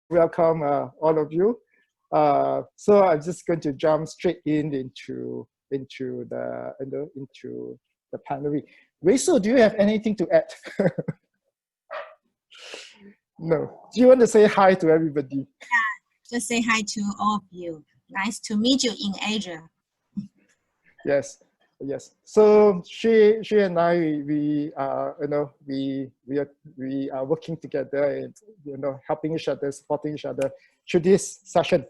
welcome all of you. So I'm just going to jump straight into the plenary. Rachel, do you have anything to add? No. Do you want to say hi to everybody? Yeah, just say hi to all of you. Nice to meet you in Asia. Yes, yes. So she and I, we are working together and helping each other, supporting each other through this session.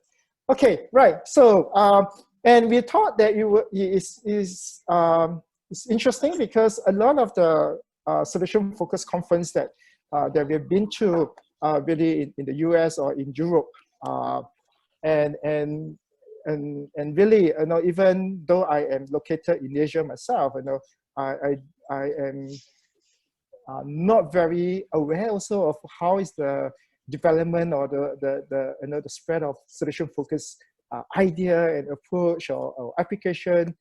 Okay, right. So and we thought that it's interesting because a lot of the solution focused conference that we've been to really in the US or in Europe, and really, even though I am located in Asia myself, I am not very aware also of how is the development or the spread of solution focused idea and approach or application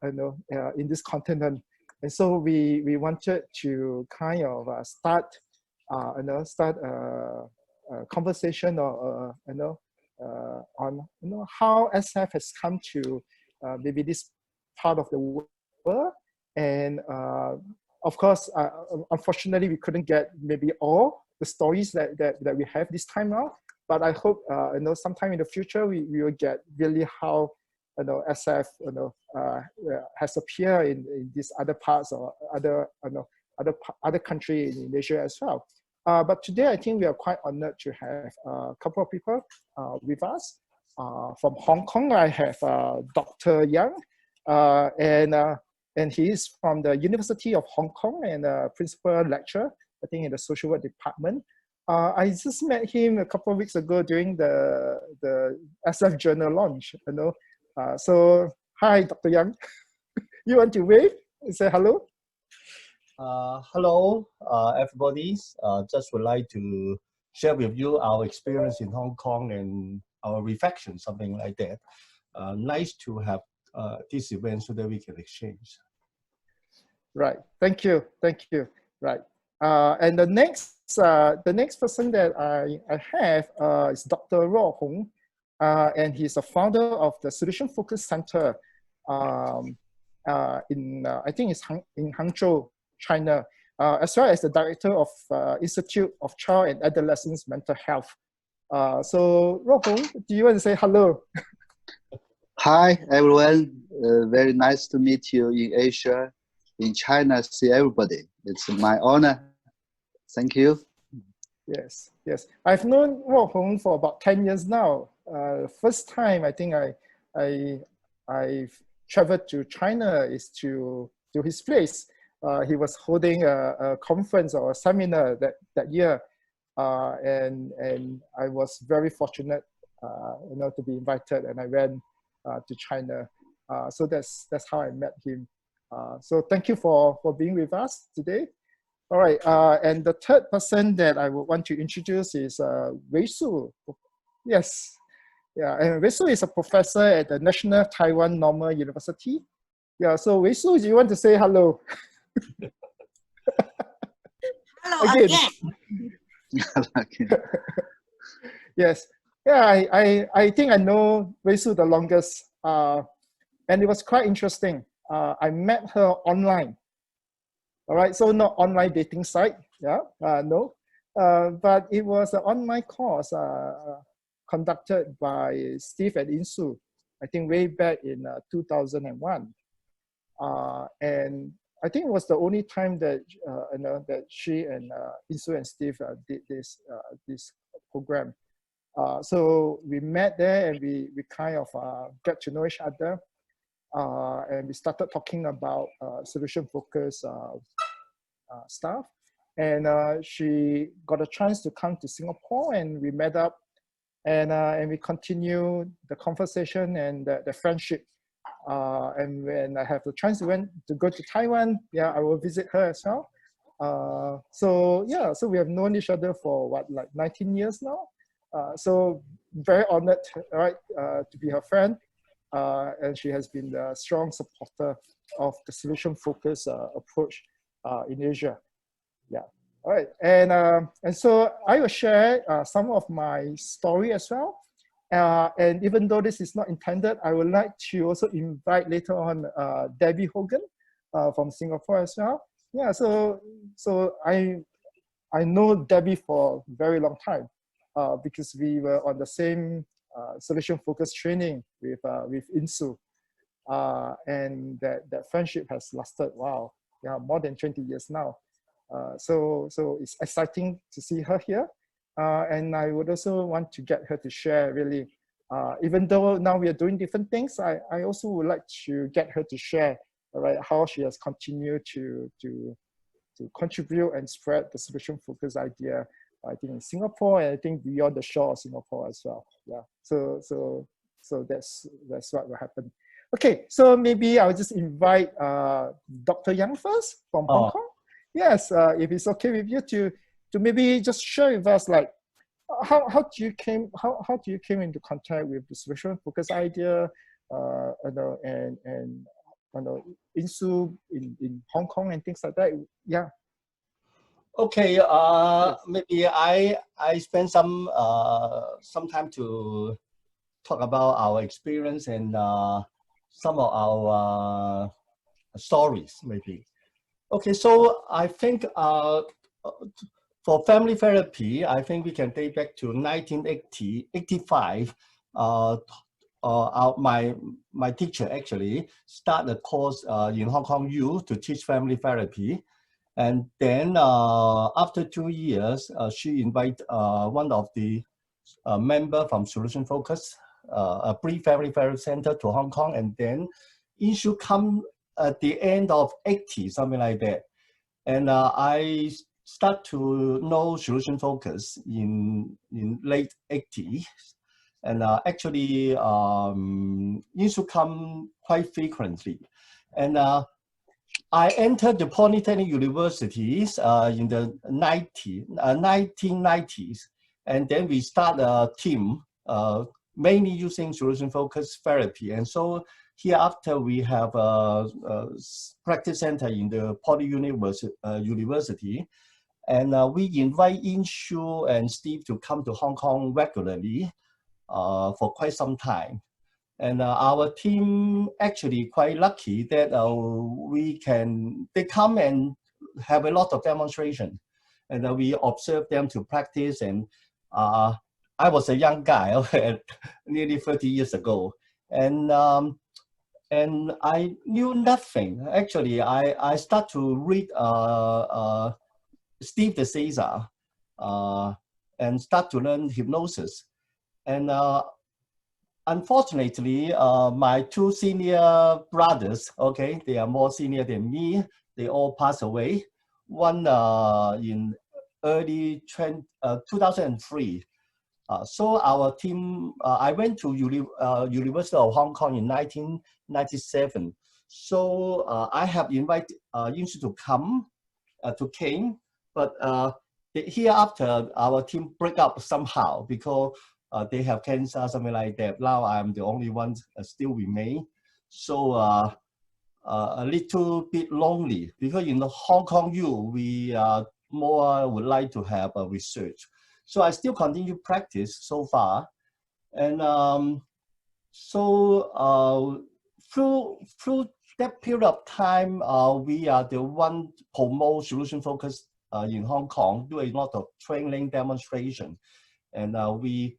in this continent. And so we wanted to kind of start a conversation or on how SF has come to maybe this part of the world, and of course, unfortunately, we couldn't get maybe all the stories that we have this time around. But I hope sometime in the future we will get really how SF has appeared in these other parts or other country in Asia as well. But today I think we are quite honored to have a couple of people with us. From Hong Kong, I have Dr. Yang, and he is from the University of Hong Kong and principal lecturer, I think, in the social work department. I just met him a couple of weeks ago during the SF journal launch. So hi, Dr. Yang. You want to wave and say hello? Hello, everybody. Just would like to share with you our experience in Hong Kong and our reflection, something like that. Nice to have this event so that we can exchange. Right. Thank you. Thank you. Right. And the next person that I have is Dr. Ruo Hong, and he's a founder of the Solution Focus Center I think it's in Hangzhou, China, as well as the director of Institute of Child and Adolescent Mental Health. So Ruo Hong, do you want to say hello? Hi, everyone. Very nice to meet you in Asia. In China, see everybody. It's my honor. Thank you. Yes, yes. I've known Ruo Hong for about 10 years now. First time I think I traveled to China is to his place. He was holding a conference or a seminar that year, and I was very fortunate, to be invited, and I went to China. So that's how I met him. So thank you for being with us today. All right, and the third person that I would want to introduce is Rachel. Yes, yeah, and Rachel is a professor at the National Taiwan Normal University. Yeah, so Rachel, do you want to say hello? Hello again. Yes, yeah, I think I know Rachel the longest, and it was quite interesting. I met her online. All right, so not online dating site, yeah, no, but it was an online course conducted by Steve and InSoo, I think way back in 2001, and I think it was the only time that that she and InSoo and Steve did this program. So we met there and we kind of got to know each other, and we started talking about solution focused stuff. And she got a chance to come to Singapore, and we met up, and we continued the conversation and the friendship. And when I have the chance to go to Taiwan, yeah, I will visit her as well. So yeah, so we have known each other for what, like 19 years now. So very honored, right, to be her friend. And she has been a strong supporter of the solution-focused approach in Asia. Yeah. All right, and so I will share some of my story as well. And even though this is not intended, I would like to also invite later on Debbie Hogan from Singapore as well. Yeah, so I know Debbie for a very long time because we were on the same solution-focused training with InSoo. And that friendship has lasted, wow, yeah, more than 20 years now. So it's exciting to see her here. And I would also want to get her to share really, even though now we are doing different things, I also would like to get her to share, right, how she has continued to contribute and spread the solution-focused idea, I think in Singapore, and I think beyond the shore of Singapore as well. Yeah, so that's what will happen. Okay, so maybe I'll just invite Dr. Yang first from Hong Kong. Yes, if it's okay with you to maybe just share with us, like, how do you came into contact with the solution-focused idea, and InSoo in Hong Kong and things like that. Yeah. Okay. Yes. Maybe I spend some time to talk about our experience and some of our stories, maybe. Okay, so I think for family therapy, I think we can date back to 1985. My teacher actually started a course in Hong Kong U to teach family therapy. And then after 2 years, she invited one of the member from Solution Focus, a pre-family therapy center to Hong Kong. And then InSoo come at the end of 80, something like that. And I start to know Solution Focus in late 80s. And actually, InSoo come quite frequently. And I entered the Polytechnic University in the 1990s. And then we start a team, mainly using solution-focused therapy. And so hereafter, we have a practice center in the Poly University. And we invite InSoo and Steve to come to Hong Kong regularly for quite some time. And our team actually quite lucky that they come and have a lot of demonstration. And we observe them to practice. And I was a young guy nearly 30 years ago. And I knew nothing. Actually, I start to read Steve de Shazer and start to learn hypnosis. And unfortunately, my two senior brothers, okay, they are more senior than me. They all passed away. One in early 2003. So our team, I went to University of Hong Kong in 1997. So I have invited InSoo to come, came, but hereafter our team break up somehow because they have cancer, something like that. Now I'm the only one still remain. So a little bit lonely because in the Hong Kong U, we more would like to have a research. So I still continue practice so far. And through that period of time, we are the one promote solution focus in Hong Kong, do a lot of training demonstration. And we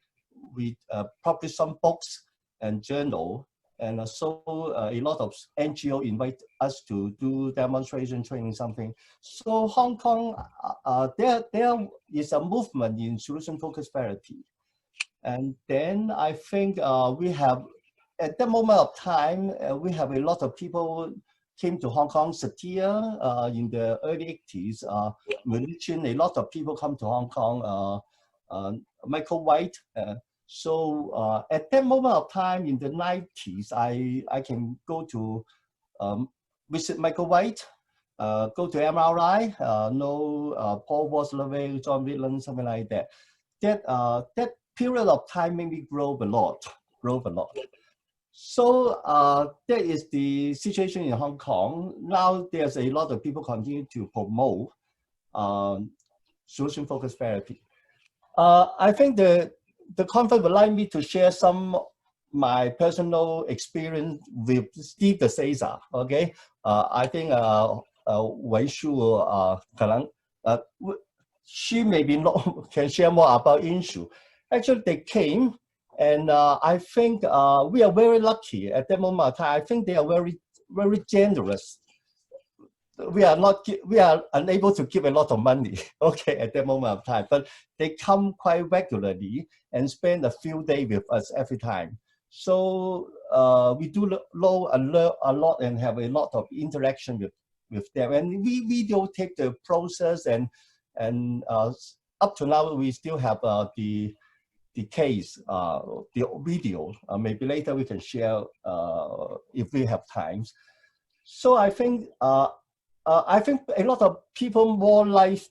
publish some books and journal. And so a lot of NGO invite us to do demonstration training, something. So Hong Kong, there is a movement in solution-focused therapy. And then I think we have, at that moment of time, we have a lot of people came to Hong Kong. Satya in the early 80s, Malaysian, a lot of people come to Hong Kong, Michael White. So at that moment of time in the 90s, I can go to visit Michael White, go to MRI, know Paul Wasslerville, John Whitland, something like that. That period of time made me grow a lot. So that is the situation in Hong Kong. Now there's a lot of people continue to promote solution-focused therapy. I think the conference would like me to share some my personal experience with Steve de Shazer. Okay, I think Wei Shu she maybe not can share more about InSoo. Actually, they came, and I think we are very lucky at that moment of time. I think they are very generous. We are unable to give a lot of money, okay, at that moment of time, but they come quite regularly and spend a few days with us every time. So we do know a lot and have a lot of interaction with them, and we videotape the process, and up to now we still have the case, the video. Maybe later we can share if we have time. So I think a lot of people more like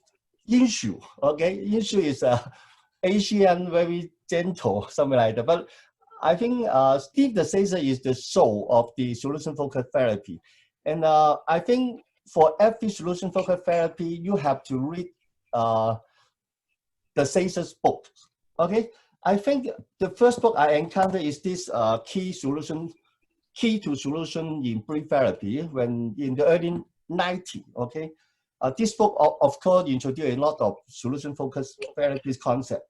InSoo. Okay, InSoo is Asian, very gentle, something like that. But I think Steve de Shazer is the soul of the solution-focused therapy. And I think for every solution-focused therapy, you have to read de Shazer's book. Okay, I think the first book I encountered is this Key to Solution in Brief Therapy, when in the early 90s. Okay, this book of course introduced a lot of solution-focused therapy concept.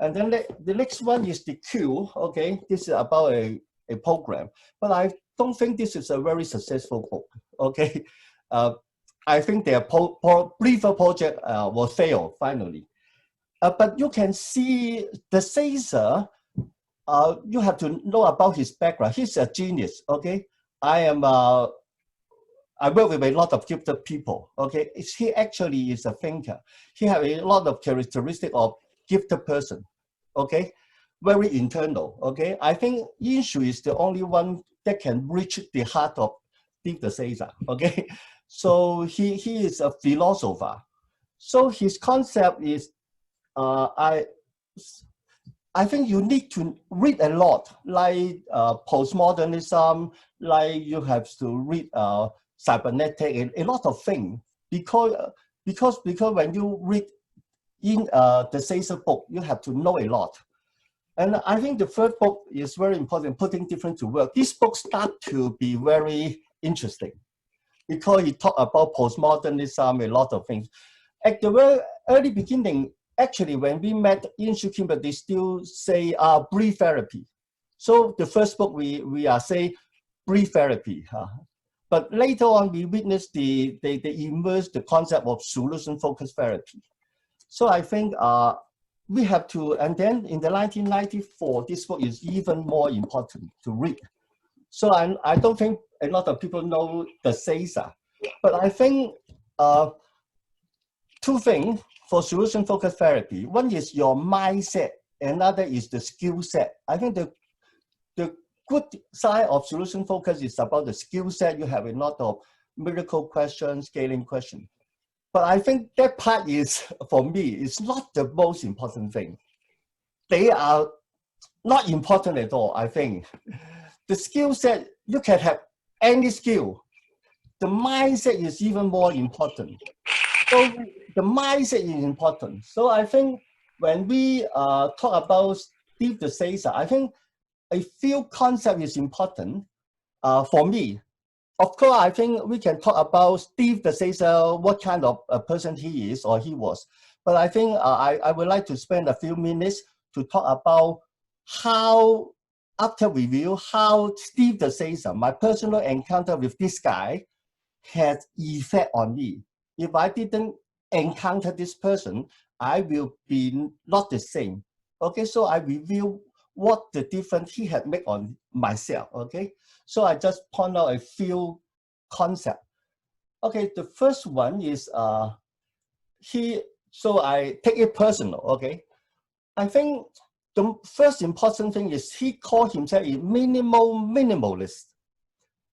And then the next one is the Q. Okay, this is about a program, but I don't think this is a very successful book. Okay, I think their briefer project will fail finally. But you can see de Shazer. You have to know about his background. He's a genius. Okay, I work with a lot of gifted people. Okay, he actually is a thinker. He has a lot of characteristics of gifted person. Okay, very internal. Okay, I think InSoo is the only one that can reach the heart of Steve de Shazer. Okay, so he is a philosopher. So his concept is I think you need to read a lot, like postmodernism, like you have to read cybernetic, a lot of things, because when you read in the Shazer book, you have to know a lot. And I think the third book is very important, Putting Different to Work. This book starts to be very interesting because it talks about postmodernism, a lot of things. At the very early beginning, actually, when we met InSoo Kimber, they still say brief therapy. So the first book we say brief therapy. But later on, we witnessed they immersed the concept of solution-focused therapy. So I think we have to, and then in the 1994, this book is even more important to read. So I don't think a lot of people know de Shazer, but I think two things for solution-focused therapy. One is your mindset, another is the skill set. I think the good side of solution focus is about the skill set. You have a lot of miracle questions, scaling questions. But I think that part is, for me, is not the most important thing. They are not important at all, I think. The skill set, you can have any skill. The mindset is even more important. So the mindset is important. So I think when we talk about Steve de Shazer, I think a few concepts is important for me. Of course, I think we can talk about Steve de Shazer, what kind of a person he is or he was. But I think I would like to spend a few minutes to talk about how, after review, how Steve de Shazer, my personal encounter with this guy, had effect on me. If I didn't encounter this person, I will be not the same. Okay, so I review what the difference he had made on myself. Okay, so I just point out a few concepts. Okay, the first one is so I take it personal. Okay, I think the first important thing is he called himself a minimalist.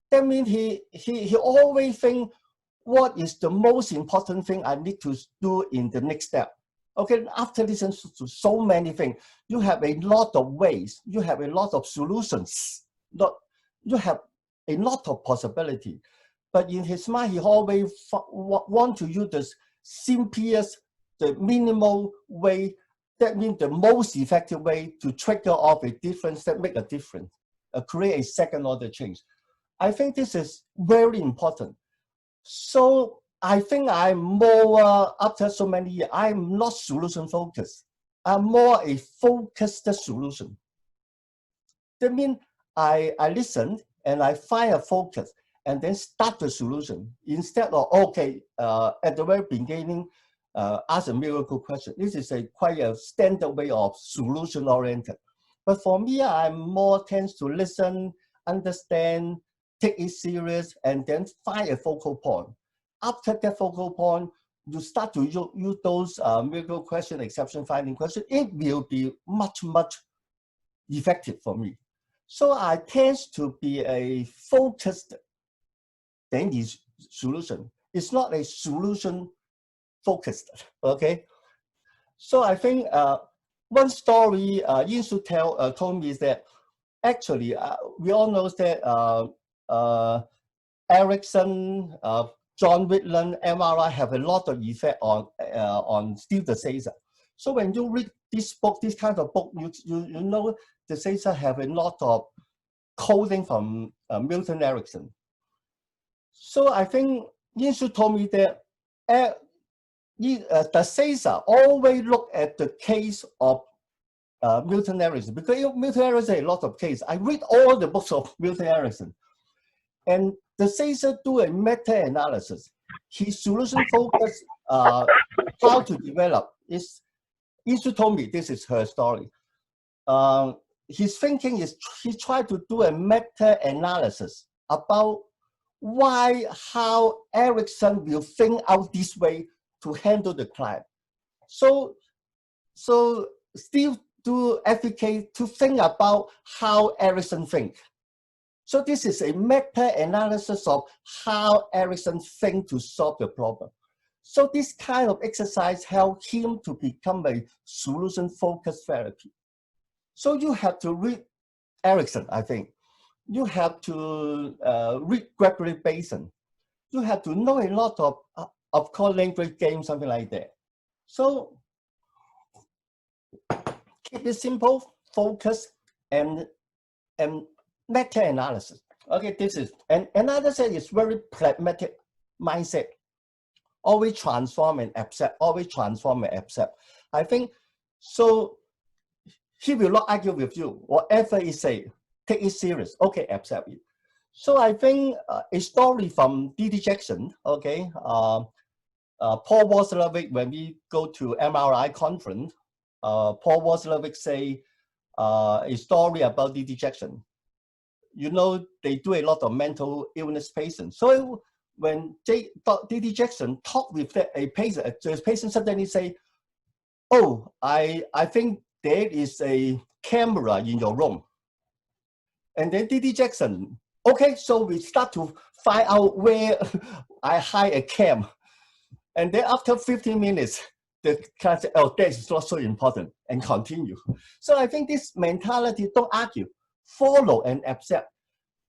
That means he always think, what is the most important thing I need to do in the next step? Okay, after listening to so many things, you have a lot of ways, you have a lot of solutions, you have a lot of possibility. But in his mind, he always want to use the simplest the minimal way, that means the most effective way to trigger off a difference that make a difference, create a second order change. I think this is very important. So I think I'm more, after so many years, I'm not solution focused. I'm more a focused solution. That means I listen and I find a focus and then start the solution instead of, okay, at the very beginning, ask a miracle question. This is quite a standard way of solution oriented. But for me, I'm more tends to listen, understand, take it serious, and then find a focal point. After that focal point, you start to use those miracle question, exception finding question. It will be much, much effective for me. So I tend to be a focused solution. It's not a solution focused, okay? So I think one story InSoo told me is that actually we all know that Erickson, John Whitland, MRI have a lot of effect on Steve DeSazer. So when you read this book, this kind of book, you know DeSazer have a lot of coding from Milton Erickson. So I think InSoo told me that DeSazer always look at the case of Milton Erickson, because Milton Erickson has a lot of cases. I read all the books of Milton Erickson, and DeSazer do a meta-analysis. His solution focus, how to develop is, InSoo told me this is her story. His thinking is he tried to do a meta-analysis about how Erickson will think out this way to handle the client. So Steve do advocate to think about how Erickson think. So this is a meta-analysis of how Erickson think to solve the problem. So this kind of exercise helped him to become a solution-focused therapy. So you have to read Erickson, I think. You have to read Gregory Bateson. You have to know a lot of course, language games, something like that. So keep it simple, focus, and meta-analysis. Okay, this is, and another set is very pragmatic mindset. Always transform and accept, always transform and accept. I think, so he will not argue with you. Whatever he say, take it serious. Okay, accept it. So I think a story from D.D. Jackson, okay, Paul Watzlawick, when we go to MRI conference, Paul Watzlawick say a story about D.D. Jackson. You know, they do a lot of mental illness patients. So when D.D. Jackson talked with a patient, the patient suddenly say, oh, I think there is a camera in your room. And then D.D. Jackson, okay, so we start to find out where I hide a cam. And then after 15 minutes, the class said, oh, that is not so important, and continue. So I think this mentality, don't argue, follow and accept.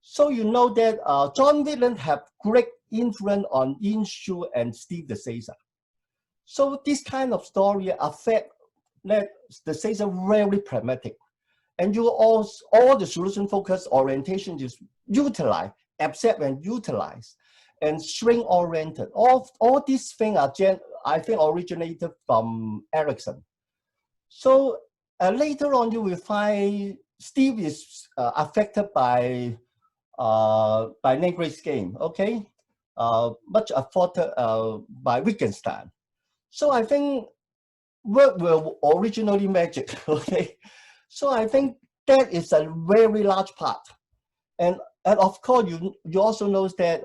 So you know that John Whitland have great influence on InSoo and Steve DeSazer. So this kind of story affect that DeSazer very pragmatic. And you all the solution focused orientation is utilize, accept and utilize, and shrink oriented. All these things are, I think, originated from Erickson. So later on, you will find Steve is affected by language game, okay? Much affected by Wittgenstein. So I think work were originally magic, okay? So I think that is a very large part. And of course, you also know that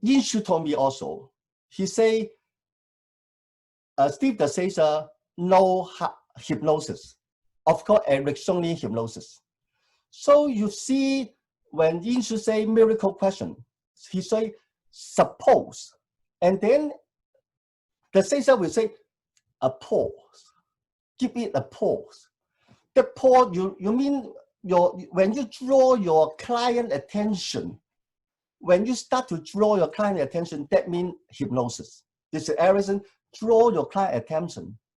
InSoo told me also, he say, Steve DeSazer know hypnosis. Of course, Ericksonian hypnosis. So you see, when InSoo say miracle question, he say, suppose. And then DeSazer will say, a pause. Give it a pause. The pause, you mean when you draw your client attention, when you start to draw your client attention, that means hypnosis. This is Erickson draw your client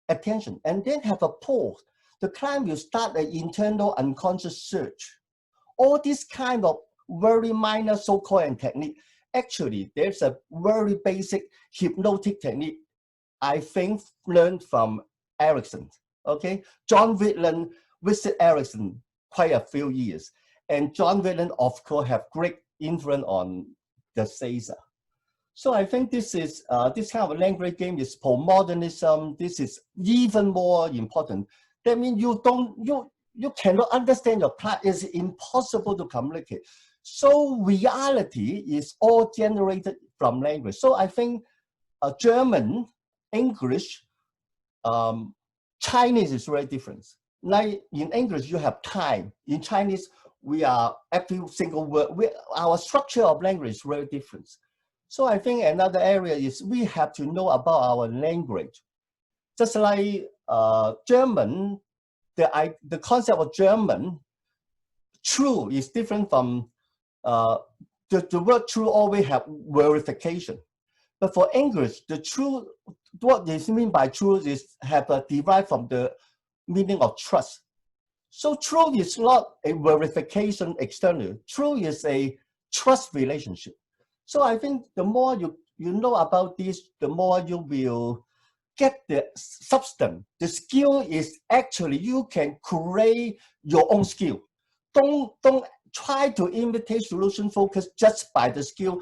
attention, and then have a pause. The client will start an internal unconscious search. All this kind of very minor so-called technique. Actually, there's a very basic hypnotic technique I think learned from Erickson. Okay, John Whitland visited Erickson quite a few years, and John Whitland, of course, have great influence on the Shazer. So I think this is this kind of language game is postmodernism. This is even more important. That means you cannot understand your client. It's impossible to communicate. So reality is all generated from language. So I think German, English, Chinese is very different. Like in English, you have time. In Chinese, we are every single word. Our structure of language is very different. So I think another area is we have to know about our language. Just like German, the concept of German, true is different from the word true always have verification. But for English, the true, what is mean by true is have a derived from the meaning of trust. So true is not a verification external. True is a trust relationship. So I think the more you know about this, the more you will get the substance. The skill is actually you can create your own skill. Don't try to imitate solution focus just by the skill.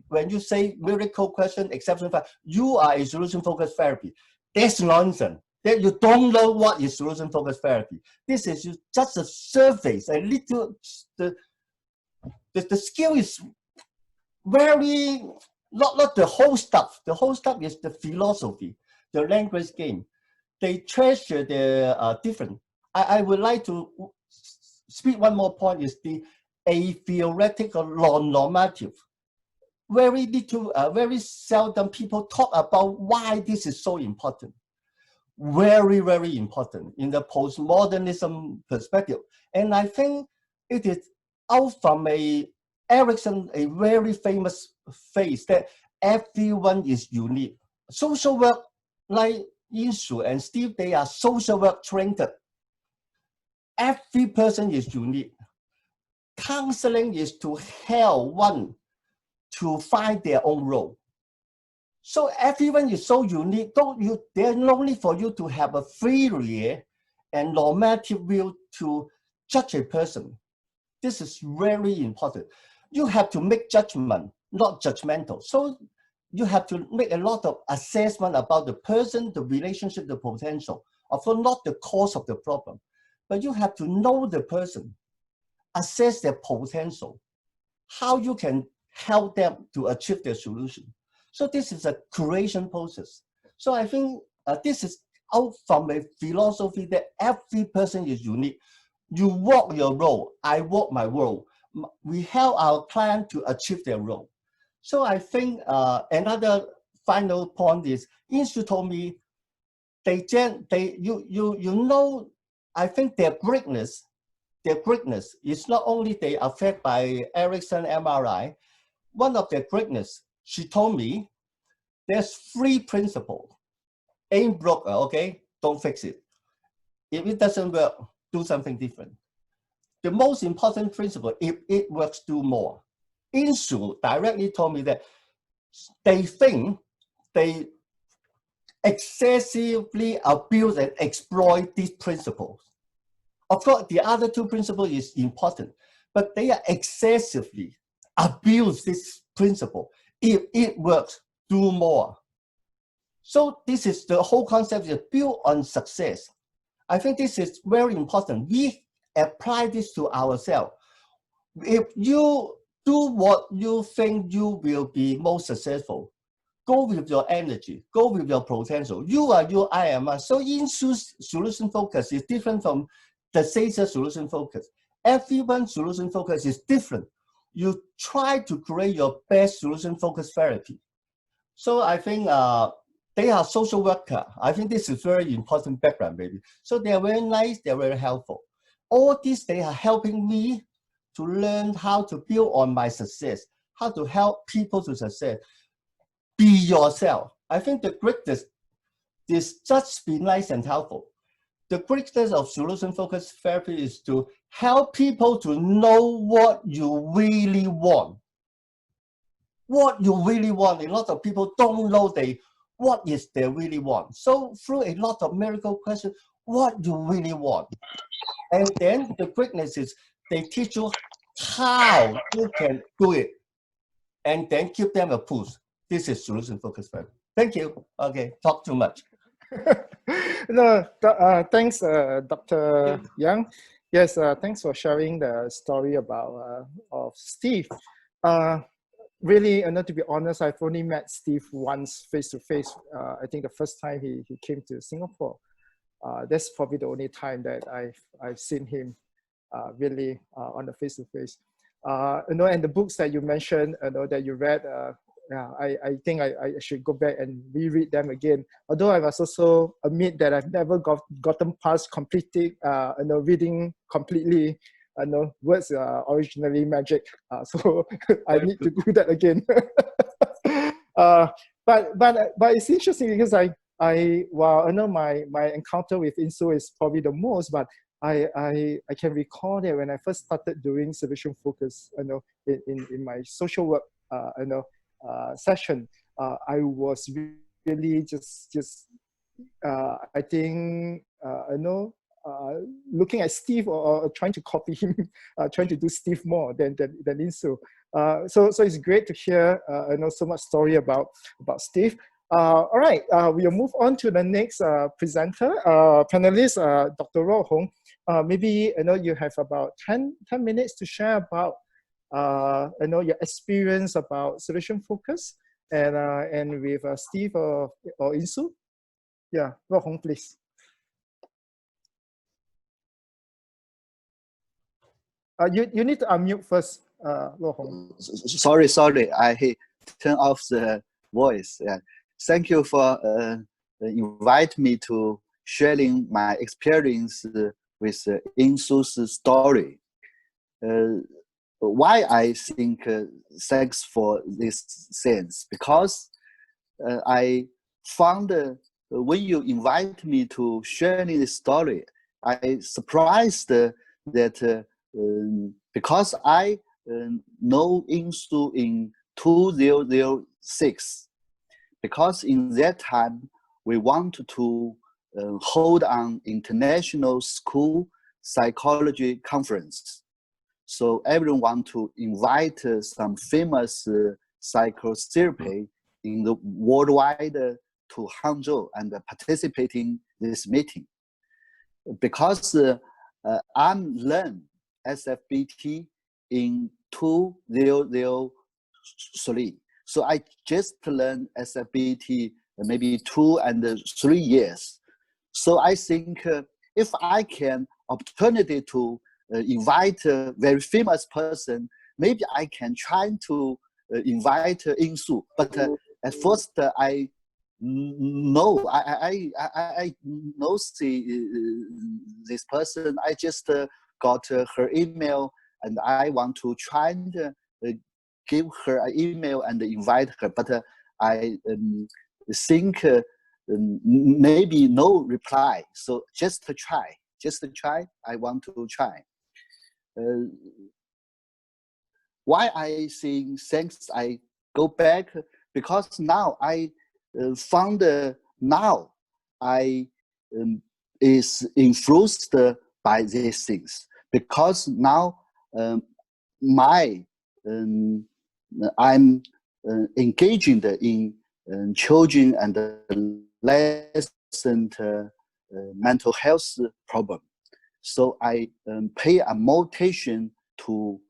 When you say miracle question, exception, you are a solution focused therapy. That's nonsense. That you don't know what is solution focused therapy. This is just a surface, a little. The skill is very not the whole stuff. The whole stuff is the philosophy, the language game. They treasure the different. I would like to speak one more point is the theoretical non-normative. Very little, very seldom people talk about why this is so important. Very, very important in the postmodernism perspective. And I think it is out from Erickson, a very famous phrase that everyone is unique. Social work, like InSoo and Steve, they are social work trained. Every person is unique. Counseling is to help one to find their own role. So everyone is so unique. There's no need for you to have a theory and normative view to judge a person. This is very important. You have to make judgment, not judgmental. So you have to make a lot of assessment about the person, the relationship, the potential. Of course, not the cause of the problem, but you have to know the person, assess their potential, how you can help them to achieve their solution. So this is a creation process. So I think this is out from a philosophy that every person is unique. You walk your role, I walk my role. We help our client to achieve their role. So I think another final point is, InSoo told me, you know, I think their greatness is not only they affected by Erickson MRI. One of their greatness, she told me, there's 3 principles. Ain't broke, okay? Don't fix it. If it doesn't work, do something different. The most important principle, if it works, do more. InSoo directly told me that they think they excessively abuse and exploit these principles. Of course, the other 2 principles is important, but they are excessively abuse this principle. If it works, do more. So this is the whole concept is built on success. I think this is very important. We apply this to ourselves. If you do what you think you will be most successful, go with your energy, go with your potential. You are you, I am I. So InSoo's solution focus is different from the Shazer solution focus. Everyone's solution focus is different. You try to create your best solution focused therapy. So I think they are social worker. I think this is very important background, maybe. So they are very nice, they are very helpful. All this, they are helping me to learn how to build on my success, how to help people to success. Be yourself. I think the greatest this just be nice and helpful. The greatness of solution-focused therapy is to help people to know what you really want. What you really want. A lot of people don't know what is they really want. So through a lot of miracle questions, what you really want. And then the greatness is they teach you how you can do it. And then give them a push. This is solution-focused therapy. Thank you. Okay, talk too much. No, thanks, Dr. Yang. Yes, thanks for sharing the story about of Steve. Really, to be honest, I've only met Steve once face-to-face. I think the first time he came to Singapore. That's probably the only time that I've seen him really on the face-to-face. And the books that you mentioned, that you read, I think I should go back and reread them again. Although I must also admit that I've never gotten past completing, reading completely. Words are originally magic, so I need to do that again. But it's interesting because I know my encounter with InSoo is probably the most, but I can recall that when I first started doing solution focus, in my social work, session, I was really just I think looking at Steve or trying to copy him, trying to do Steve more than InSoo. So it's great to hear so much story about Steve. All right, we'll move on to the next presenter, panelist, Dr. Ro Hong. Maybe you have about 10 minutes to share about your experience about solution focus and with Steve or InSoo. Yeah, Ro Hong, please. You need to unmute first, Ro Hong. Sorry, I turn off the voice. Yeah. Thank you for inviting me to sharing my experience with InSoo's story. Why I think thanks for this sense, because I found when you invite me to sharing this story, I surprised that because I know InSoo in 2006, because in that time we wanted to hold an international school psychology conference. So everyone want to invite some famous psychotherapy in the worldwide to Hangzhou and participating in this meeting. Because I'm learned SFBT in 2003. So I just learned SFBT maybe 2 and 3 years. So I think if I can opportunity to invite a very famous person, maybe I can try to invite InSoo. But at first I know this person. I just got her email, and I want to try and give her an email and invite her. But I think maybe no reply. So just to try. I want to try. Why I think thanks? I go back because now I found now I is influenced by these things, because now I'm engaging in children and adolescent mental health problem. So I pay a more attention to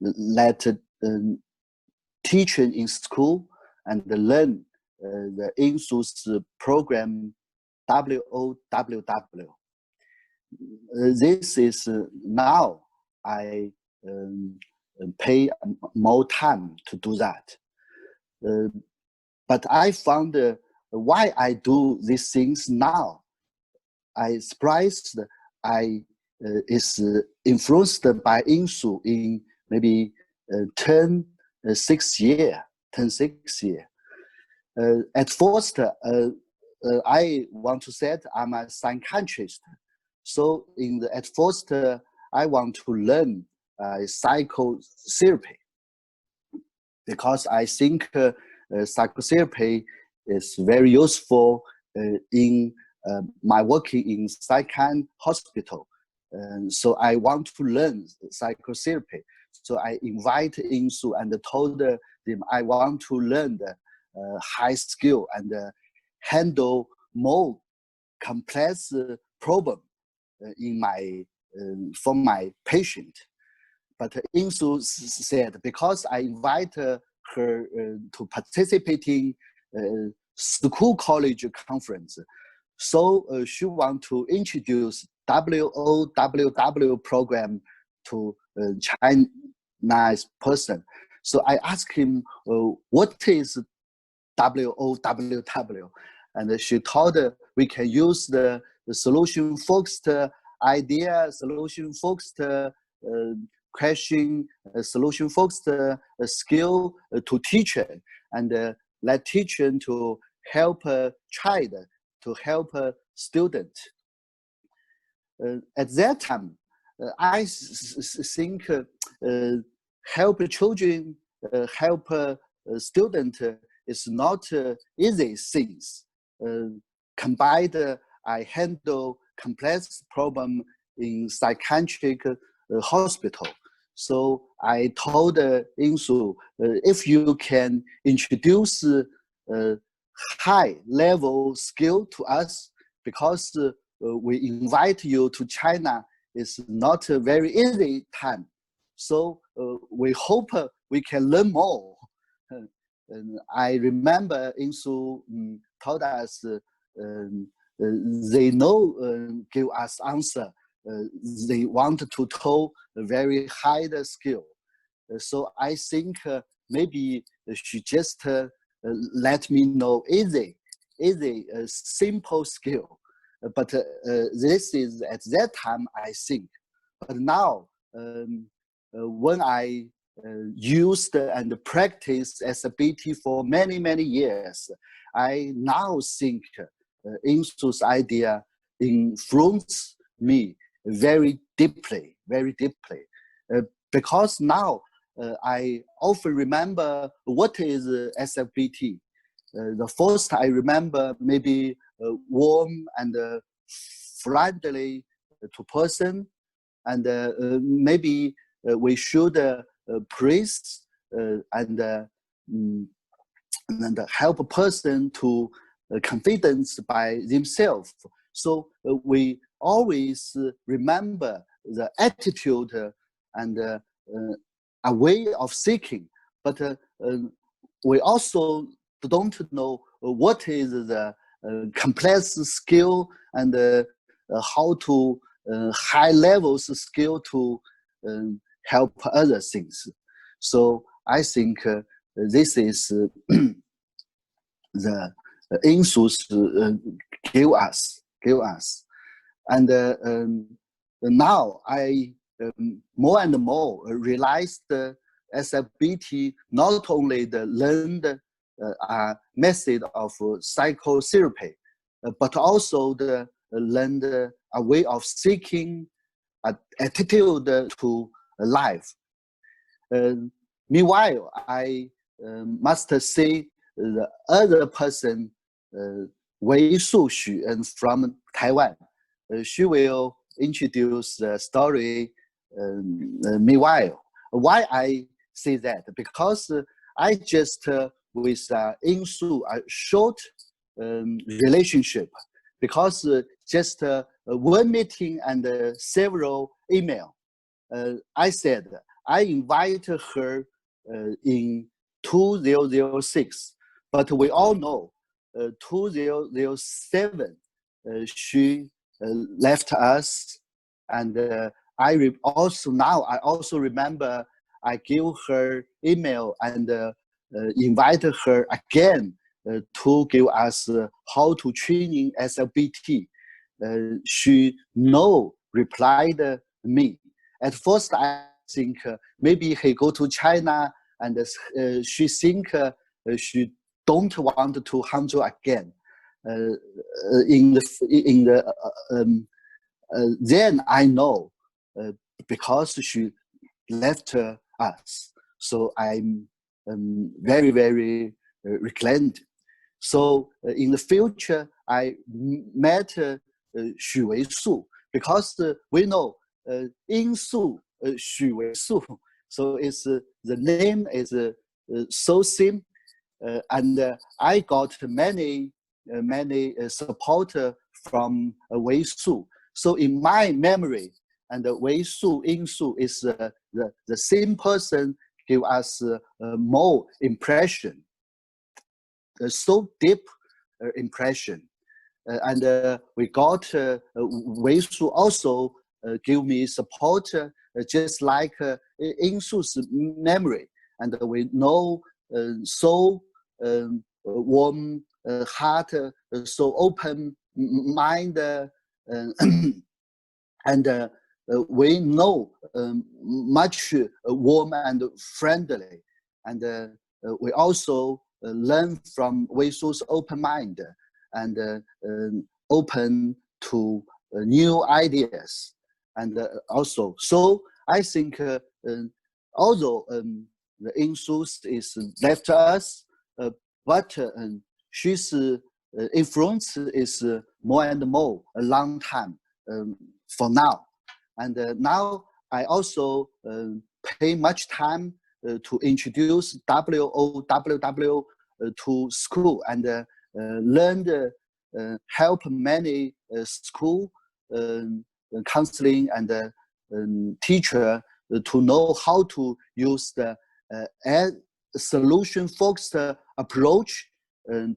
let teaching in school and learn the InSoo's program WOWW. This is now I pay more time to do that. But I found why I do these things now. I surprised I is influenced by InSoo in maybe 10-6 years. At first, I want to say I'm a psychiatrist. So at first, I want to learn psychotherapy because I think psychotherapy is very useful in my working in psychiatric hospital. So I want to learn psychotherapy. So I invite InSoo and told them I want to learn the high skill and handle more complex problem in for my patient. But InSoo said because I invite her to participating school college conference, so she want to introduce WOWW program to Chinese person. So I asked him, what is WOWW? And she told we can use the solution-focused idea, solution-focused question, solution-focused skill to teacher, and let teacher to help child, to help student. At that time, I think help children, help student is not easy things. Combined, I handle complex problem in psychiatric hospital. So I told InSoo, if you can introduce high level skill to us, because we invite you to China, it's not a very easy time. So we hope we can learn more. And I remember InSoo told us they know give us answer. They want to tell a very high skill. So I think maybe she just let me know easy, simple skill. But this is at that time, I think. But now, when I used and practiced SBT for many, many years, I now think InSoo's idea influenced me very deeply, because now I often remember what is SFBT. The first I remember maybe warm and friendly to person, and maybe we should praise and help a person to confidence by themselves. So we always remember the attitude and a way of seeking, but we also don't know what is the complex skill and how to high levels skill to help other things. So I think this is the InSoo's give us. And now I more and more realized SFBT not only the learned method of psychotherapy, but also the learned a way of seeking attitude to life. Meanwhile, I must say the other person, Wei Su Xu, from Taiwan, she will introduce the story meanwhile. Why I say that? Because I just with InSoo a short relationship, because just one meeting and several email. I said I invited her in 2006, but we all know 2007 she left us, and I also remember I gave her email and invited her again to give us how to training SLBT. She replied me. At first I think maybe he go to China, and she think she don't want to Hangzhou again. then I know because she left us, so I'm very, very reclined. So in the future, I met Xu Weishu because we know InSoo, Xu Weishu. So it's the name is so same, and I got many support from Weishu. So in my memory, and Weishu, InSoo is the same person give us more impression, so deep impression. And we got Weishu also give me support, just like InSoo's memory. And we know so warm heart, so open mind, and we know much warm and friendly. And we also learn from Weishu's open mind and open to new ideas. And also, so I think although the InSoo is left us, but she's influence is more and more a long time for now. And now I also pay much time to introduce WOWW to school and learned help many school counseling and teacher to know how to use the solution-focused approach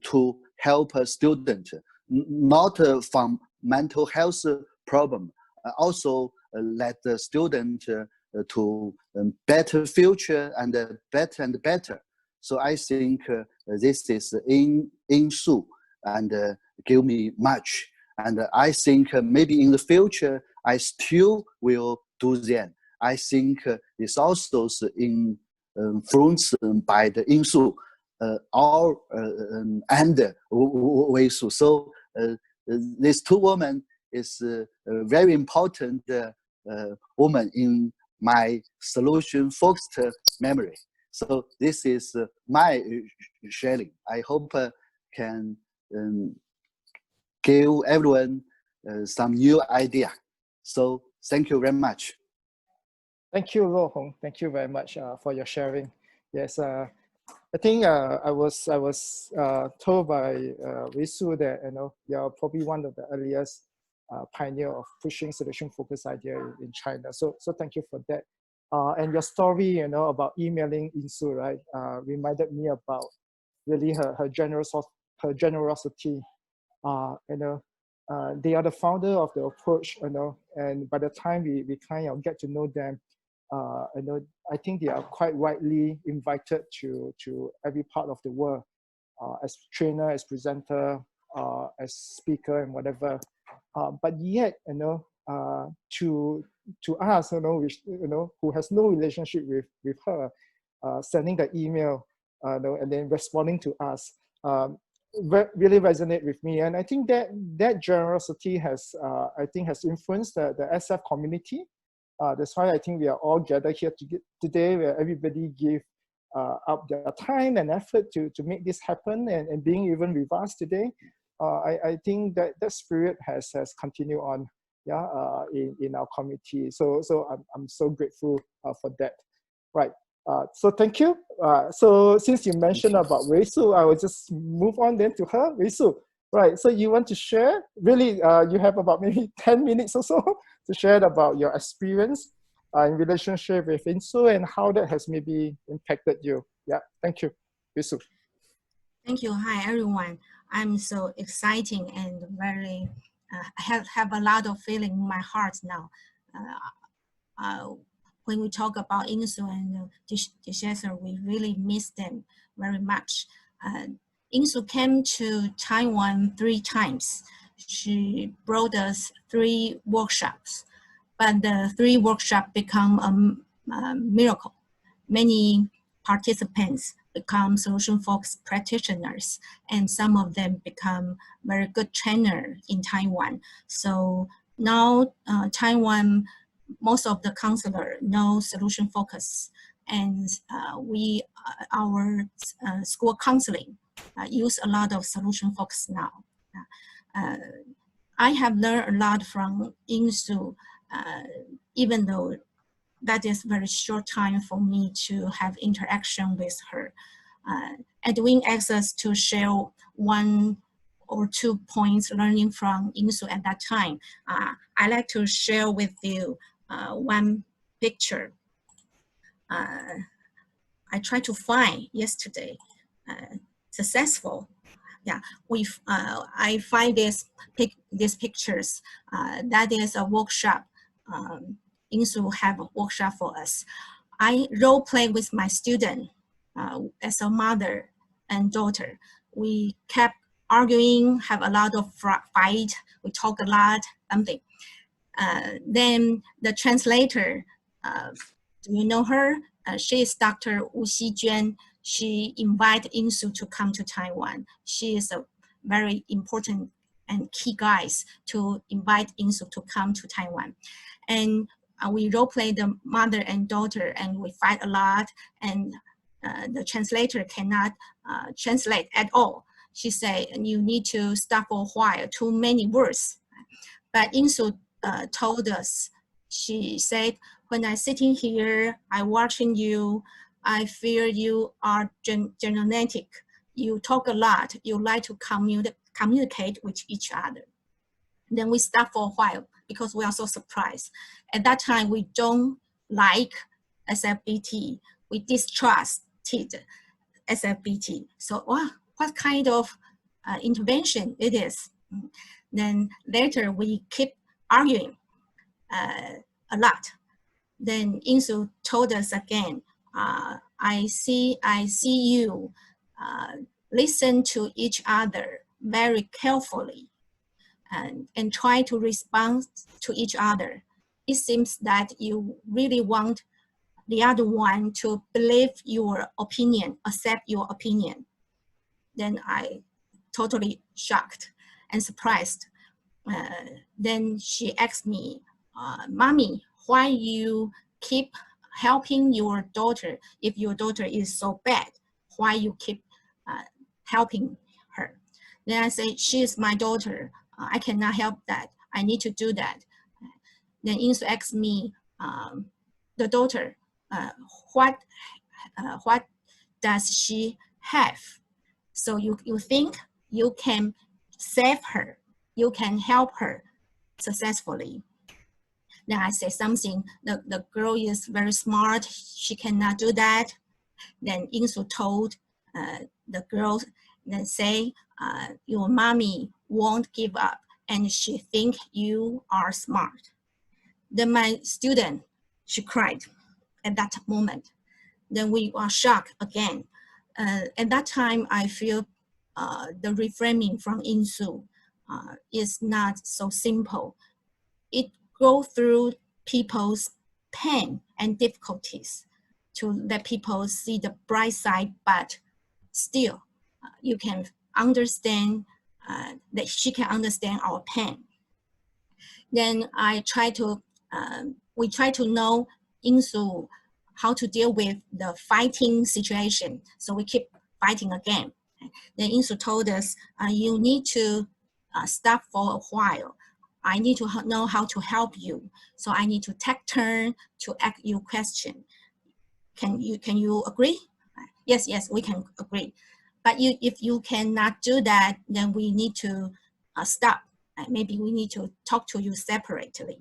to help a student, not from mental health problem, also let the student to better future and better and better. So I think this is InSoo and give me much. And I think maybe in the future, I still will do that. I think it's also influenced by the InSoo and Weishu. So these two women is a very important woman in my solution-focused memory. So this is my sharing. I hope can give everyone some new idea. So thank you very much. Thank you, Lo Hong. Thank you very much for your sharing. Yes, I think I was told by Weishu that you're probably one of the earliest pioneer of pushing solution-focused idea in China. So thank you for that. And your story, about emailing InSoo, right, reminded me about really her generosity. They are the founder of the approach, and by the time we kind of get to know them, I think they are quite widely invited to every part of the world, as trainer, as presenter, as speaker, and whatever. But yet, to us, which, who has no relationship with her, sending the email, and then responding to us, really resonate with me. And I think that generosity has influenced the SF community. That's why I think we are all gathered here today, where everybody give up their time and effort to make this happen, and being even with us today. I think that spirit has continued on, in our community. So I'm so grateful for that. Right. So thank you. So since you mentioned about Weishu, I will just move on then to her. Weishu, right? So you want to share? Really, you have about maybe 10 minutes or so to share about your experience in relationship with InSoo and how that has maybe impacted you. Yeah. Thank you, Weishu. Thank you. Hi, everyone. I'm so exciting and very have a lot of feeling in my heart now. When we talk about InSoo and Shazer, we really miss them very much. InSoo came to Taiwan 3 times. She brought us 3 workshops, but the 3 workshops become a miracle. Many participants become solution-focused practitioners, and some of them become very good trainer in Taiwan. So now Taiwan, most of the counselor know solution focus, and our school counseling use a lot of solution focus now. I have learned a lot from InSoo, even though that is very short time for me to have interaction with her. Edwin asked us to share 1 or 2 points learning from InSoo at that time. I like to share with you one picture. I tried to find yesterday, successful. Yeah, I find these pictures. That is a workshop. InSoo have a workshop for us. I role play with my student as a mother and daughter. We kept arguing, have a lot of fight. We talk a lot, something. Then the translator, do you know her? She is Dr. Wu Xijuan. She invited InSoo to come to Taiwan. She is a very important and key guys to invite InSoo to come to Taiwan. And we role play the mother and daughter, and we fight a lot, and the translator cannot translate at all. She said, you need to stop for a while, too many words. But InSoo told us, she said, when I'm sitting here, I'm watching you, I feel you are genetic. You talk a lot. You like to communicate with each other. Then we stop for a while because we are so surprised. At that time, we don't like SFBT. We distrusted SFBT. So what kind of intervention it is? Then later we keep arguing a lot. Then InSoo told us again, I see you listen to each other very carefully and try to respond to each other. It seems that you really want the other one to believe your opinion, accept your opinion. Then I totally shocked and surprised. Then she asked me, Mommy, why you keep helping your daughter if your daughter is so bad? Why you keep helping her? Then I say, she is my daughter. I cannot help that. I need to do that. Then InSoo asked me, the daughter, what does she have? So you think you can save her, you can help her successfully. Then I say something, the girl is very smart, she cannot do that. Then InSoo told the girl, then say, your mommy won't give up and she think you are smart. Then my student, she cried at that moment. Then we are shocked again. At that time, I feel the reframing from InSoo is not so simple. It goes through people's pain and difficulties to let people see the bright side, but still you can understand that she can understand our pain. Then we try to know InSoo how to deal with the fighting situation. So we keep fighting again. Then InSoo told us, you need to stop for a while. I need to know how to help you. So I need to take turn to ask you question. Can you agree? Yes, we can agree. But if you cannot do that, then we need to stop. Maybe we need to talk to you separately.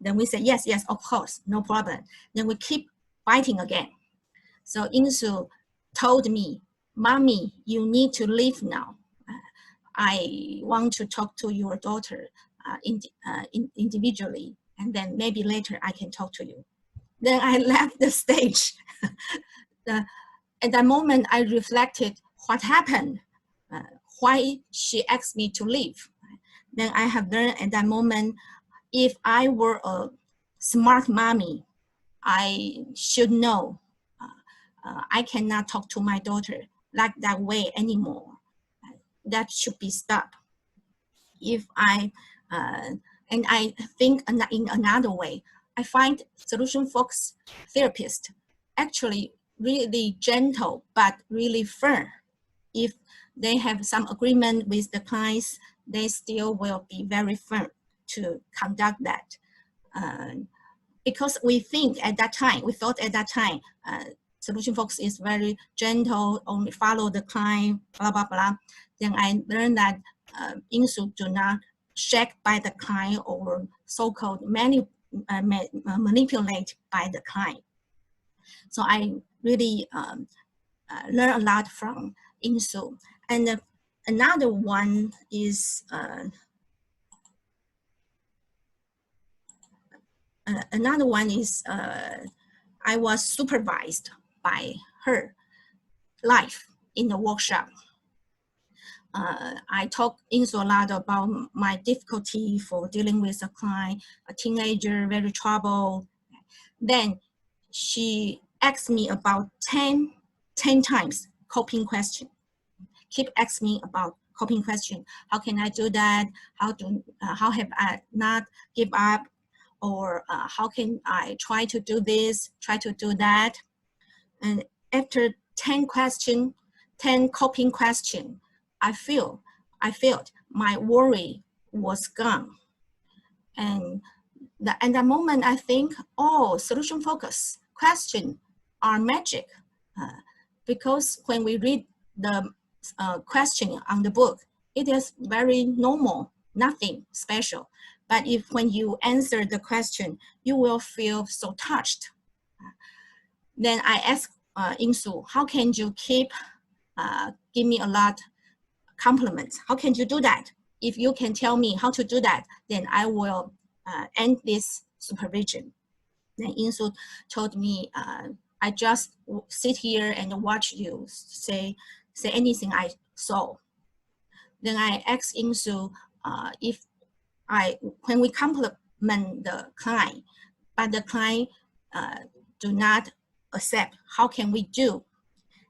Then we say, yes, of course, no problem. Then we keep fighting again. So InSoo told me, Mommy, you need to leave now. I want to talk to your daughter individually, and then maybe later I can talk to you. Then I left the stage. At that moment, I reflected what happened, why she asked me to leave. Then I have learned at that moment, if I were a smart mommy, I should know I cannot talk to my daughter like that way anymore. That should be stopped. If I, and I think in another way, I find solution-focused therapists actually really gentle, but really firm. If they have some agreement with the clients, they still will be very firm to conduct that. Because we thought at that time, solution focus is very gentle, only follow the client, blah, blah, blah. Then I learned that InSoo do not shake by the client or so-called manipulate by the client. So I really learned a lot from InSoo. And another one is I was supervised by her live in the workshop. I talked InSoo a lot about my difficulty for dealing with a client, a teenager, very troubled. Then she asked me about 10 times coping question. Keep asking me about coping question. How can I do that? How have I not give up? Or how can I try to do this, try to do that? And after 10 coping question, I felt my worry was gone. And at that moment, I think, oh, solution focus question are magic. Because when we read the question on the book, it is very normal, nothing special. But when you answer the question, you will feel so touched. Then I asked InSoo, how can you give me a lot compliments? How can you do that? If you can tell me how to do that, then I will end this supervision. Then InSoo told me, I just sit here and watch you say anything I saw. Then I asked InSoo when we compliment the client, but the client do not accept, how can we do?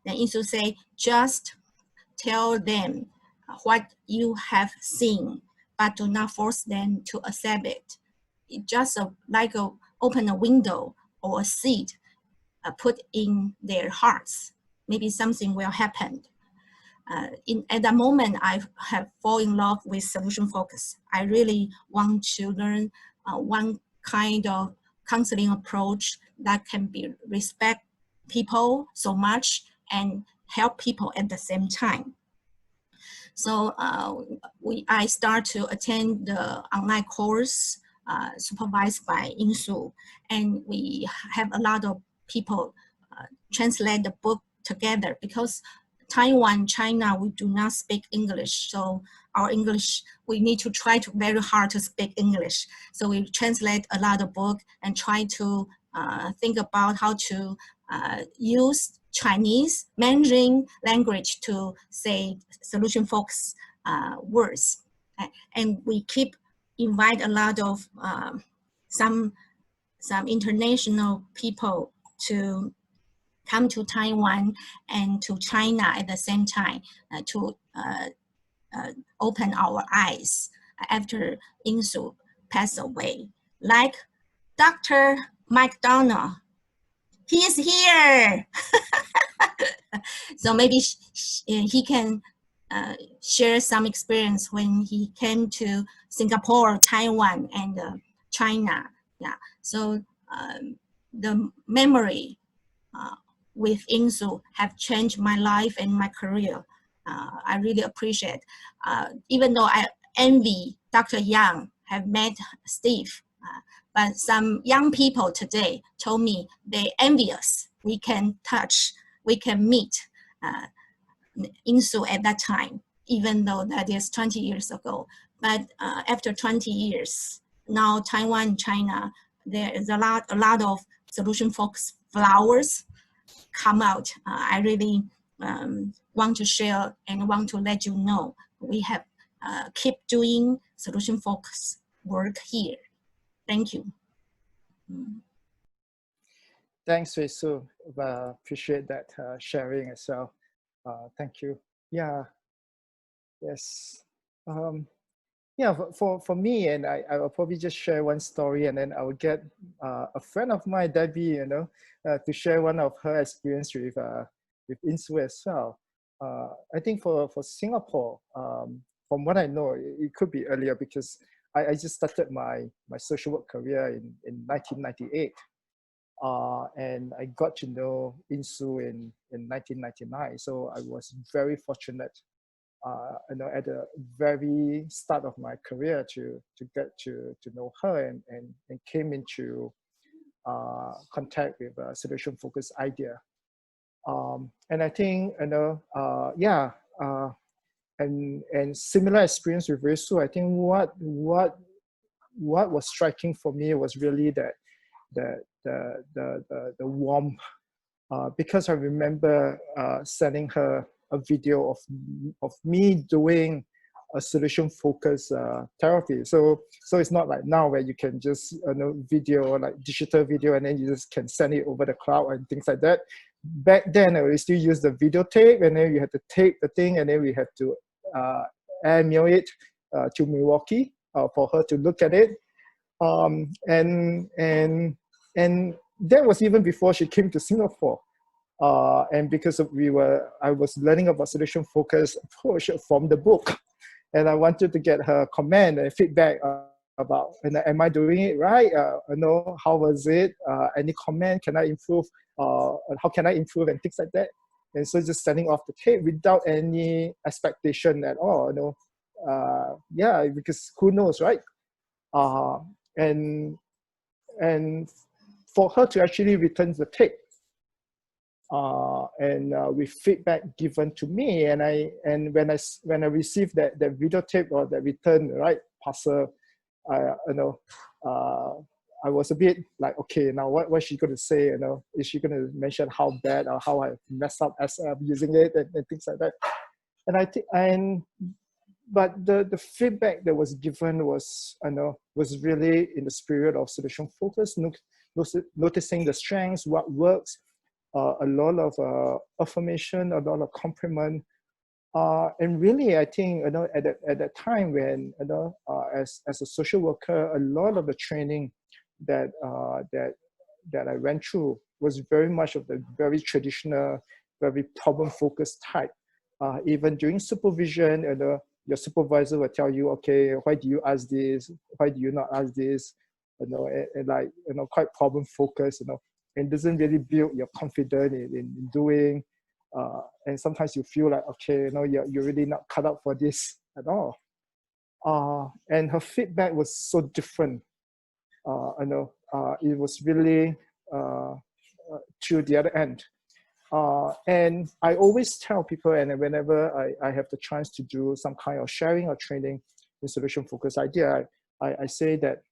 Then InSoo say, just tell them what you have seen, but do not force them to accept it. It just like open a window or a seed, put in their hearts. Maybe something will happen. At that moment, I have fallen in love with solution focus. I really want to learn one kind of counseling approach that can respect people so much and help people at the same time. So I start to attend the online course supervised by InSoo, and we have a lot of people translate the book together, because Taiwan, China, we do not speak English. So our English, we need to try very hard to speak English. So we translate a lot of book and try to think about how to use Chinese, Mandarin language to say solution focus words. And we keep invite a lot of some international people to come to Taiwan and to China at the same time to open our eyes after InSoo passed away. Like Dr. McDonald, he is here. So maybe he can share some experience when he came to Singapore, Taiwan, and China. Yeah. So the memory with InSoo have changed my life and my career. I really appreciate. Even though I envy Dr. Yang have met Steve, but some young people today told me they envy us. We can touch, we can meet InSoo at that time, even though that is 20 years ago. But after 20 years, now Taiwan, China, there is a lot of solution-focused flowers come out. I really want to share and want to let you know we have keep doing solution-focused work here. Thank you. Thanks, InSoo. appreciate that sharing as well. Thank you. Yeah. Yes. Yeah, for me, and I will probably just share one story, and then I will get a friend of mine, Debbie, to share one of her experience with InSoo as well. I think for Singapore, from what I know, it could be earlier because I just started my social work career in 1998. And I got to know InSoo in 1999. So I was very fortunate, at the very start of my career to get to know her and came into contact with a solution-focused idea. And I think, and similar experience with InSoo. I think what was striking for me was really that the warmth, because I remember sending her a video of me doing a solution-focused therapy. So it's not like now where you can just video, like digital video, and then you just can send it over the cloud and things like that. Back then, we still use the videotape, and then you had to tape the thing, and then we had to airmail it to Milwaukee for her to look at it. And that was even before she came to Singapore. And because I was learning about solution-focused approach from the book, and I wanted to get her comment and feedback about, am I doing it right? How was it? Any comment? Can I improve? How can I improve and things like that? And so just sending off the tape without any expectation at all. Yeah, because who knows, right? And for her to actually return the tape, with feedback given to me, and when I received that videotape or that return, right, parcel, I was a bit like, okay, now what's she going to say? Is she going to mention how bad or how I messed up as I'm using it and things like that? But the feedback that was given was really in the spirit of solution focus, noticing the strengths, what works, a lot of affirmation, a lot of compliment, and really I think at that time when as a social worker, a lot of the training that I went through was very much of the very traditional, very problem focused type. Even during supervision, your supervisor will tell you, okay, why do you ask this? Why do you not ask this? Quite problem focused, and doesn't really build your confidence in doing. And sometimes you feel like, okay, you're really not cut out for this at all. And her feedback was so different. It was really to the other end. And I always tell people, and whenever I have the chance to do some kind of sharing or training in solution-focused idea, I say that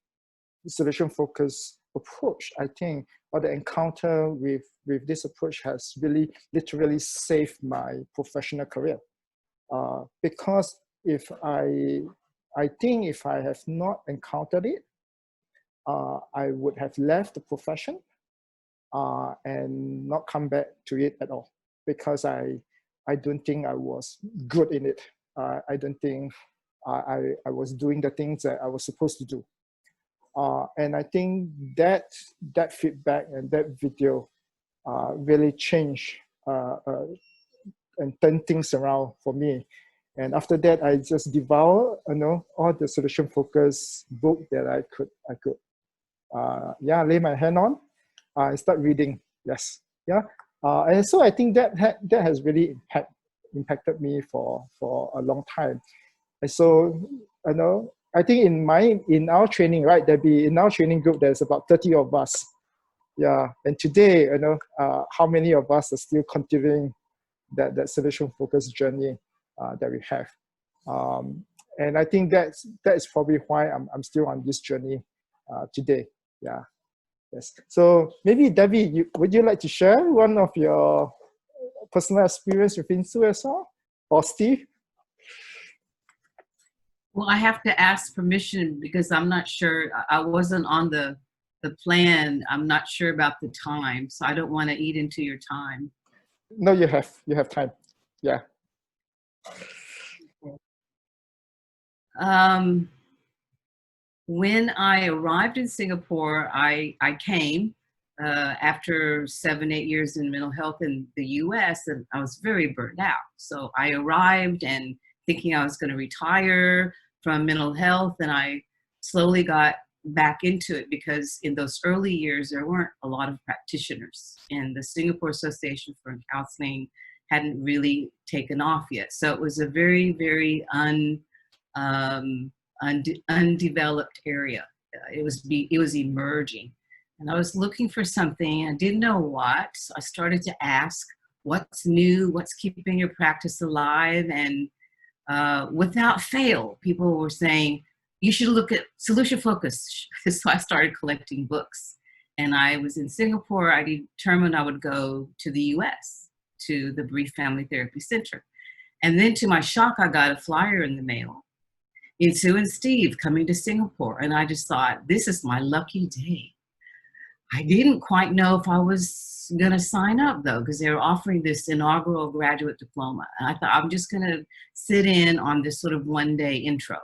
the solution-focused approach, I think, or the encounter with this approach has really literally saved my professional career. Because I think if I have not encountered it, I would have left the profession and not come back to it at all, because I don't think I was good in it. I don't think I was doing the things that I was supposed to do. And I think that feedback and that video really changed and turned things around for me. And after that, I just devoured, all the solution-focused book that I could, lay my hand on. I start reading. Yes, yeah. And so I think that has really impacted me for a long time. And so I think in our training, right, Debbie, in our training group, there's about 30 of us. Yeah, and today, how many of us are still continuing that solution-focused journey that we have? And I think that is probably why I'm still on this journey today. Yeah. Yes. So maybe Debbie, would you like to share one of your personal experience with InSoo as well, or Steve? Well, I have to ask permission because I'm not sure. I wasn't on the the plan. I'm not sure about the time, so I don't want to eat into your time. No, you have time. Yeah. When I arrived in Singapore, I came after 7-8 years in mental health in the US, and I was very burnt out. So I arrived and thinking I was going to retire from mental health, and I slowly got back into it because in those early years, there weren't a lot of practitioners, and the Singapore Association for Counseling hadn't really taken off yet. So it was a very, very undeveloped area. It was emerging, and I was looking for something. I didn't know what, so I started to ask, what's new, what's keeping your practice alive? And without fail, people were saying, you should look at solution focus. So I started collecting books, and I was in Singapore. I determined I would go to the US, to the Brief Family Therapy Center. And then to my shock, I got a flyer in the mail. InSoo and Steve coming to Singapore. And I just thought, this is my lucky day. I didn't quite know if I was gonna sign up though, because they were offering this inaugural graduate diploma. And I thought, I'm just gonna sit in on this sort of one-day intro.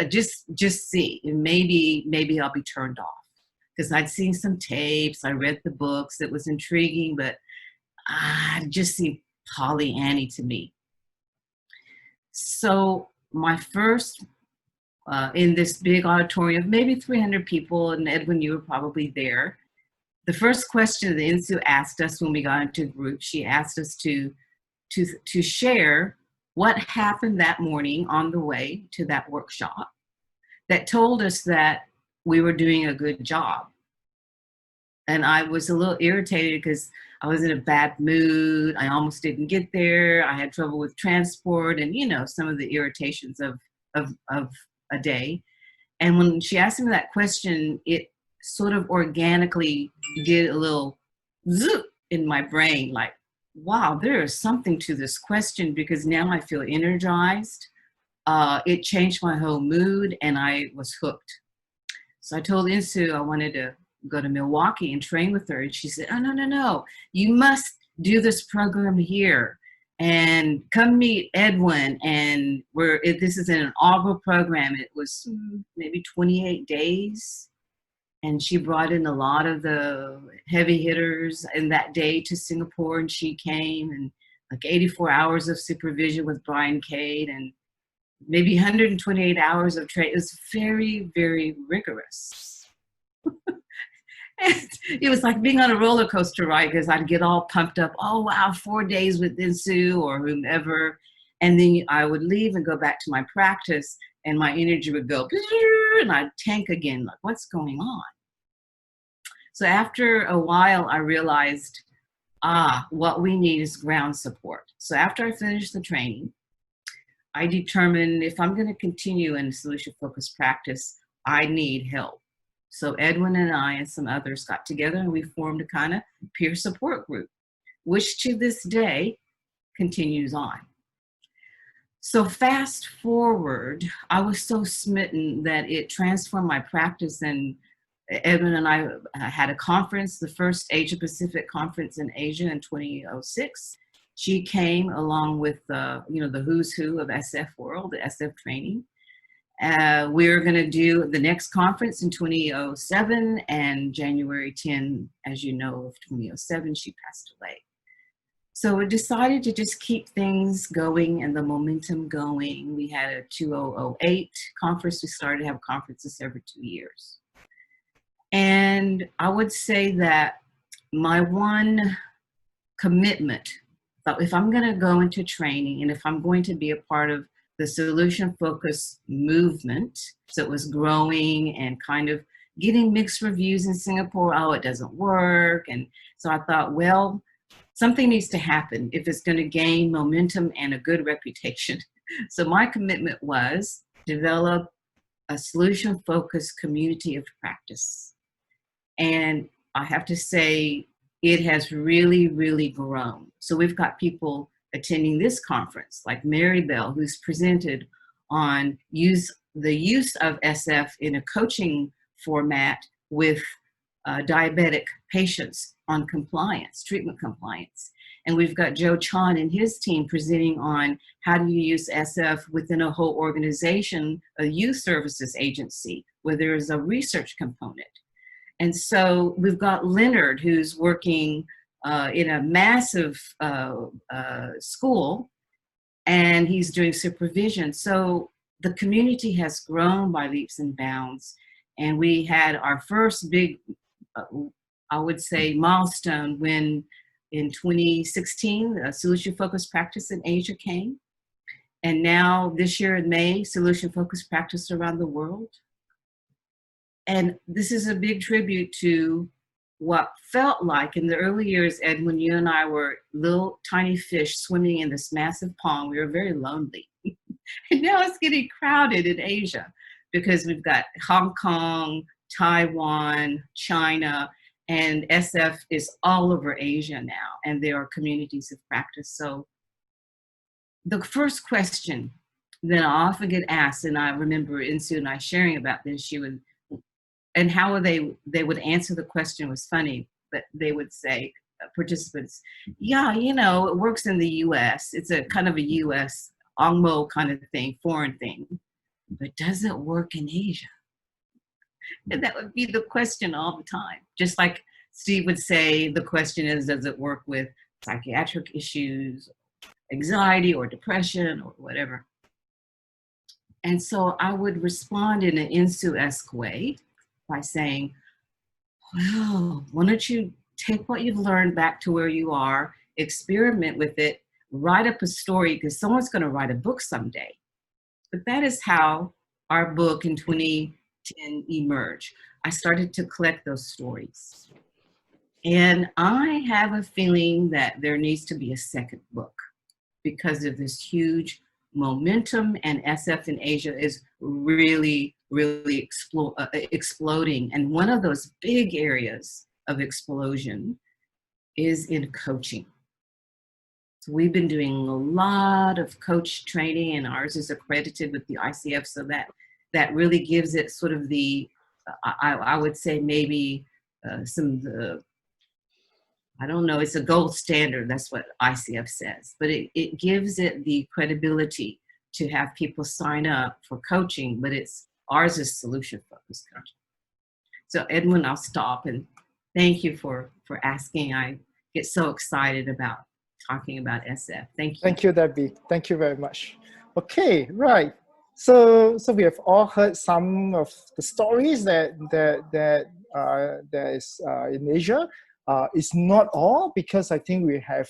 Just see, and maybe I'll be turned off. Because I'd seen some tapes, I read the books, it was intriguing, but it just seemed Pollyanny to me. So my first, in this big auditorium, maybe 300 people, and Edwin, you were probably there. The first question that InSoo asked us when we got into group, she asked us to share what happened that morning on the way to that workshop that told us that we were doing a good job. And I was a little irritated because I was in a bad mood. I almost didn't get there. I had trouble with transport and, you know, some of the irritations of a day. And when she asked me that question, it sort of organically did a little zoop in my brain, like, wow, there is something to this question, because now I feel energized. It changed my whole mood and I was hooked. So I told InSoo I wanted to go to Milwaukee and train with her. And she said, oh, no, you must do this program here and come meet Edwin. And this is an inaugural program. It was maybe 28 days. And she brought in a lot of the heavy hitters in that day to Singapore, and she came, and like 84 hours of supervision with Brian Cade and maybe 128 hours of training. It was very, very rigorous. It was like being on a roller coaster ride, because I'd get all pumped up. Oh, wow, 4 days with InSoo or whomever. And then I would leave and go back to my practice, and my energy would go, and I'd tank again, like, what's going on? So after a while, I realized, what we need is ground support. So after I finished the training, I determined if I'm going to continue in solution-focused practice, I need help. So Edwin and I and some others got together, and we formed a kind of peer support group, which to this day continues on. So fast forward, I was so smitten that it transformed my practice, and Edwin and I had a conference, the first Asia Pacific conference in Asia in 2006. She came along with the who's who of SF world, the SF training. We're going to do the next conference in 2007, and January 10, as you know, of 2007, she passed away. So we decided to just keep things going and the momentum going. We had a 2008 conference. We started to have conferences every 2 years. And I would say that my one commitment, if I'm going to go into training and if I'm going to be a part of the solution-focused movement, so it was growing and kind of getting mixed reviews in Singapore, oh, it doesn't work. And so I thought, well, something needs to happen if it's going to gain momentum and a good reputation. So my commitment was develop a solution-focused community of practice. And I have to say, it has really, really grown. So we've got people attending this conference, like Mary Bell, who's presented on the use of SF in a coaching format with diabetic patients on compliance, treatment compliance. And we've got Joe Chan and his team presenting on how do you use SF within a whole organization, a youth services agency, where there is a research component. And so we've got Leonard, who's working in a massive school, and he's doing supervision. So the community has grown by leaps and bounds. And we had our first big, I would say, milestone when in 2016, a solution-focused practice in Asia came. And now this year in May, solution-focused practice around the world. And this is a big tribute to what felt like in the early years, Ed, when you and I were little tiny fish swimming in this massive pond, we were very lonely. And now it's getting crowded in Asia because we've got Hong Kong, Taiwan, China, and SF is all over Asia now, and there are communities of practice. So the first question that I often get asked, and I remember InSoo and I sharing about this, she would, and how they would answer the question was funny, but they would say, participants, yeah, you know, it works in the US. It's a kind of a US Angmo kind of thing, foreign thing, but does it work in Asia? And that would be the question all the time. Just like Steve would say, the question is, does it work with psychiatric issues, anxiety or depression or whatever? And so I would respond in an InSoo-esque way by saying, well, why don't you take what you've learned back to where you are, experiment with it, write up a story, because someone's going to write a book someday. But that is how our book in 2010 emerged. I started to collect those stories. And I have a feeling that there needs to be a second book because of this huge momentum, and SF in Asia is really, really exploding. And one of those big areas of explosion is in coaching. So we've been doing a lot of coach training, and ours is accredited with the ICF, so that really gives it sort of the, I would say maybe some of the, I don't know, it's a gold standard, that's what ICF says, but it gives it the credibility to have people sign up for coaching, but ours is solution-focused coaching. So Edwin, I'll stop, and thank you for asking. I get so excited about talking about SF. Thank you. Thank you, Debbie. Thank you very much. Okay, right. So we have all heard some of the stories that is in Asia. It's not all, because I think we have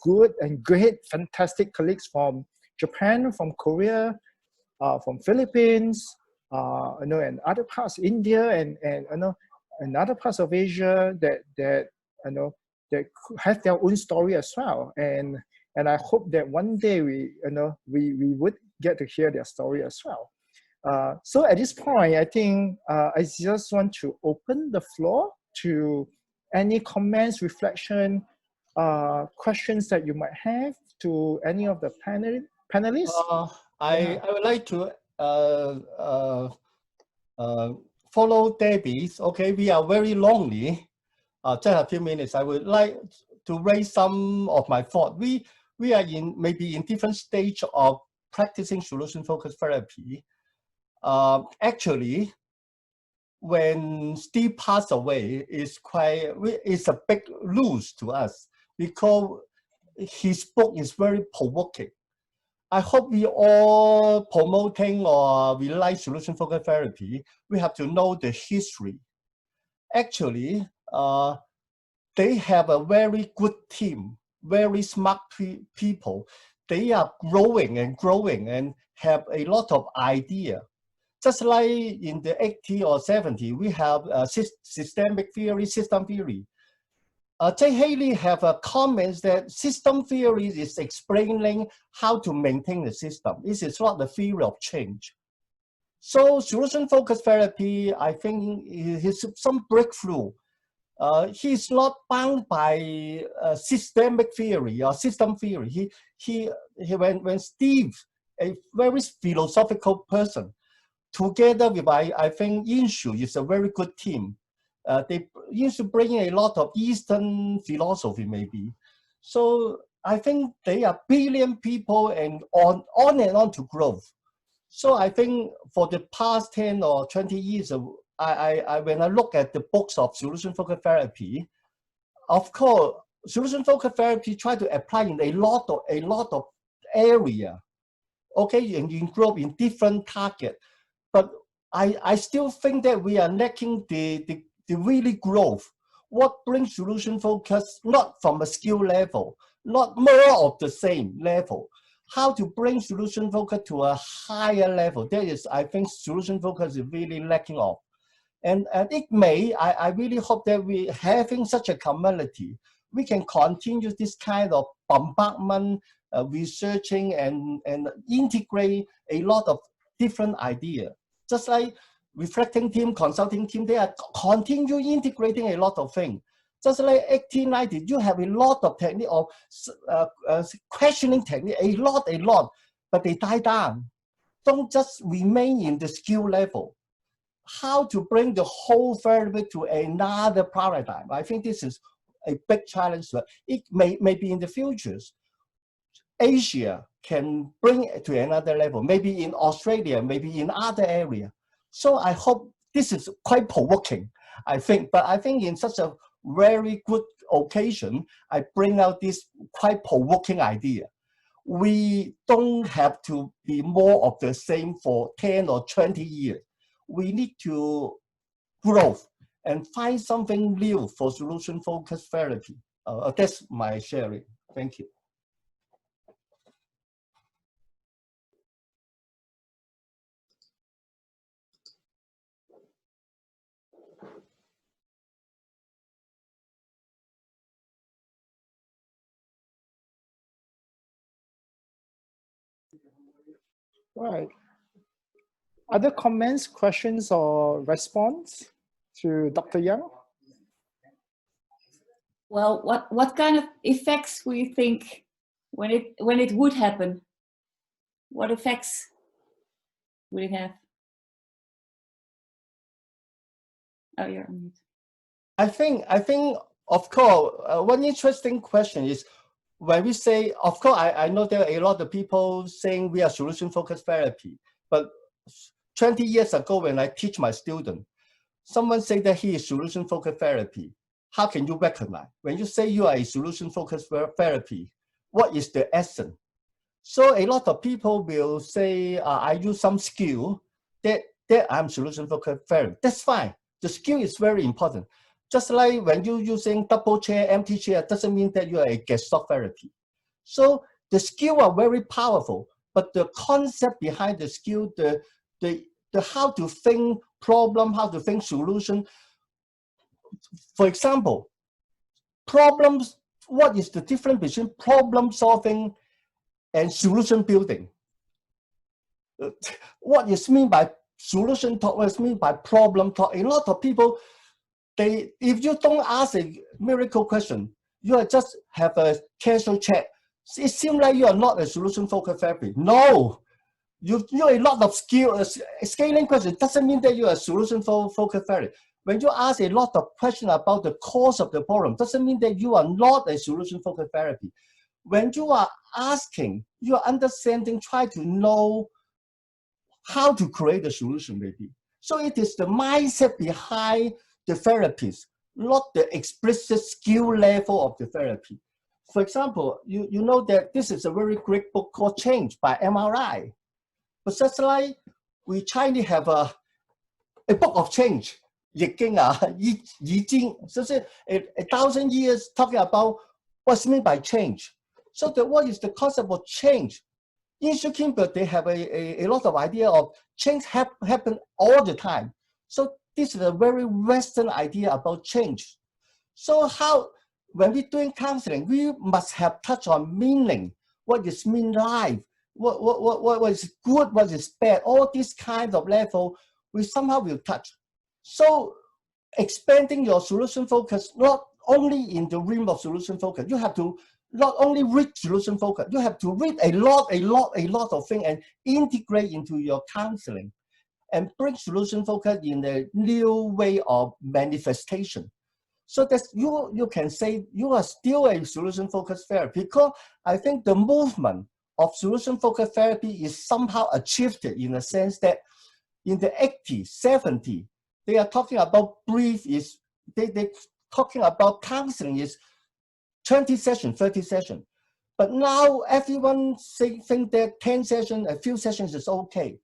good and great, fantastic colleagues from Japan, from Korea, from Philippines, and other parts, India, and other parts of Asia that have their own story as well. And I hope that one day we would get to hear their story as well. So at this point, I think I just want to open the floor to any comments, reflection, questions that you might have to any of the panelists. I would like to follow Debbie's. Okay, we are very lonely. Just a few minutes. I would like to raise some of my thoughts. We are maybe in different stage of practicing solution-focused therapy. Actually, when Steve passed away, it's a big loss to us because his book is very provoking. I hope we all promoting or we like solution-focused therapy, we have to know the history. Actually, they have a very good team, very smart people. They are growing and have a lot of idea. Just like in the 80s or 70s, we have systemic theory, system theory. Jay Haley have comments that system theory is explaining how to maintain the system. This is not the theory of change. So solution-focused therapy, I think, is some breakthrough. He's not bound by systemic theory or system theory. When Steve, a very philosophical person, together with I think InSoo is a very good team. They used to bring in a lot of Eastern philosophy, maybe. So I think they are brilliant people and on and on to growth. So I think for the past 10 or 20 years, when I look at the books of solution-focused therapy, of course, solution-focused therapy try to apply in a lot of area, okay, and in group in different target. But I still think that we are lacking the really growth. What brings solution focus, not from a skill level, not more of the same level. How to bring solution focus to a higher level. That is, I think solution focus is really lacking of. And it may, I really hope that we having such a community, we can continue this kind of bombardment, researching and integrate a lot of different ideas. Just like reflecting team, consulting team, they are continue integrating a lot of things. Just like 1890, you have a lot of technique of questioning technique, a lot, but they die down. Don't just remain in the skill level. How to bring the whole therapy to another paradigm? I think this is a big challenge. It may be in the futures. Asia can bring it to another level, maybe in Australia, maybe in other areas. So I hope this is quite provoking, I think, but I think in such a very good occasion, I bring out this quite provoking idea. We don't have to be more of the same for 10 or 20 years. We need to grow and find something new for solution-focused therapy. That's my sharing. Thank you. Right. Other comments, questions, or response to Dr. Young? Well, what kind of effects will you think when it would happen? What effects would it have? Oh, you're on mute. I think, of course, one interesting question is when we say, of course, I know there are a lot of people saying we are solution-focused therapy, but 20 years ago when I teach my student, someone said that he is solution-focused therapy. How can you recognize? When you say you are a solution-focused therapy, what is the essence? So a lot of people will say, I use some skill that I'm solution-focused therapy. That's fine. The skill is very important. Just like when you're using double chair, empty chair, doesn't mean that you are a gestalt therapy. So the skill are very powerful, but the concept behind the skill, the how to think problem, how to think solution. For example, problems, what is the difference between problem solving and solution building? What is meant by solution talk, what is meant by problem talk? A lot of people, if you don't ask a miracle question, you just have a casual chat. It seems like you are not a solution-focused therapy. No, you a lot of skill. Scaling question doesn't mean that you are a solution-focused therapy. When you ask a lot of questions about the cause of the problem, doesn't mean that you are not a solution-focused therapy. When you are asking, you are understanding, try to know how to create a solution, maybe. So it is the mindset behind the therapist, not the explicit skill level of the therapy. For example, you know that this is a very great book called Change by MRI. But just like we Chinese have a book of change, 易經啊，易經, so a 1,000 years talking about what's meant by change. So what is the concept of change? InSoo Kimber, they have a lot of idea of change happen all the time. So this is a very Western idea about change. So how, when we're doing counseling, we must have touch on meaning. What is mean life? What is good? What is bad? All these kinds of level, we somehow will touch. So expanding your solution focus, not only in the realm of solution focus, you have to not only read solution focus, you have to read a lot of things and integrate into your counseling. and bring solution focus in a new way of manifestation. So that you can say you are still a solution focused therapy, because I think the movement of solution focused therapy is somehow achieved in the sense that in the 80s, 70s, they are talking about brief is, they're talking about counseling is 20 sessions, 30 sessions. But now everyone think that 10 sessions, a few sessions is okay.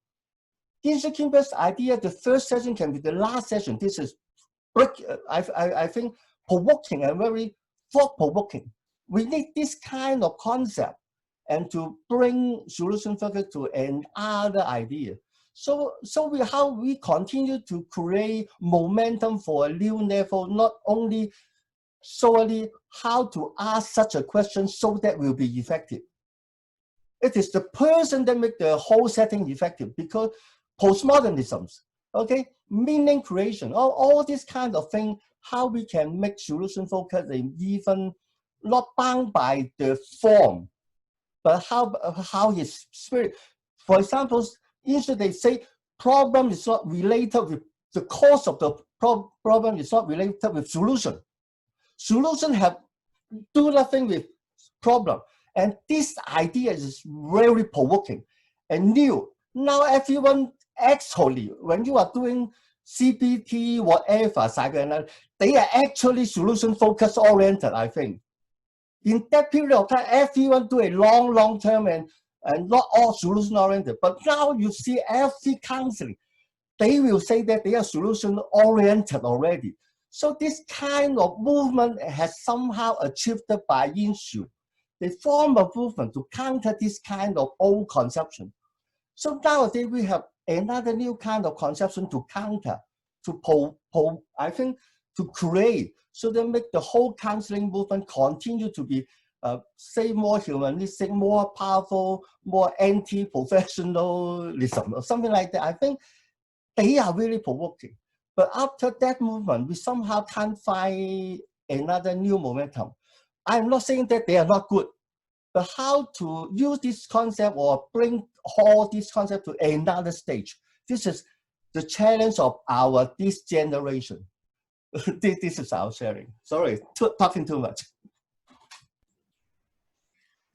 InSoo Kimber's idea, the first session can be the last session. This is, I think, provoking and very thought-provoking. We need this kind of concept and to bring solution focus to another idea. So how we continue to create momentum for a new level, not only solely how to ask such a question so that will be effective. It is the person that make the whole setting effective, because postmodernisms, okay, meaning creation, all this kind of thing, how we can make solution focus and even not bound by the form, but how his spirit. For example, usually they say problem is not related with the cause of the problem is not related with solution. Solution have do nothing with problem. And this idea is very provoking and new. Now everyone actually, when you are doing CBT, whatever, psychoanalysis, they are actually solution focus oriented, I think. In that period of time, everyone do a long term and not all solution oriented. But now you see every counseling, they will say that they are solution oriented already. So this kind of movement has somehow achieved by InSoo. They form a movement to counter this kind of old conception. So nowadays we have another new kind of conception to counter, I think, to create, so they make the whole counseling movement continue to be, say, more humanistic, more powerful, more anti-professionalism, or something like that. I think they are really provoking. But after that movement, we somehow can't find another new momentum. I'm not saying that they are not good, but how to use this concept or bring all this concept to another stage. This is the challenge of this generation. This is our sharing. Sorry, talking too much.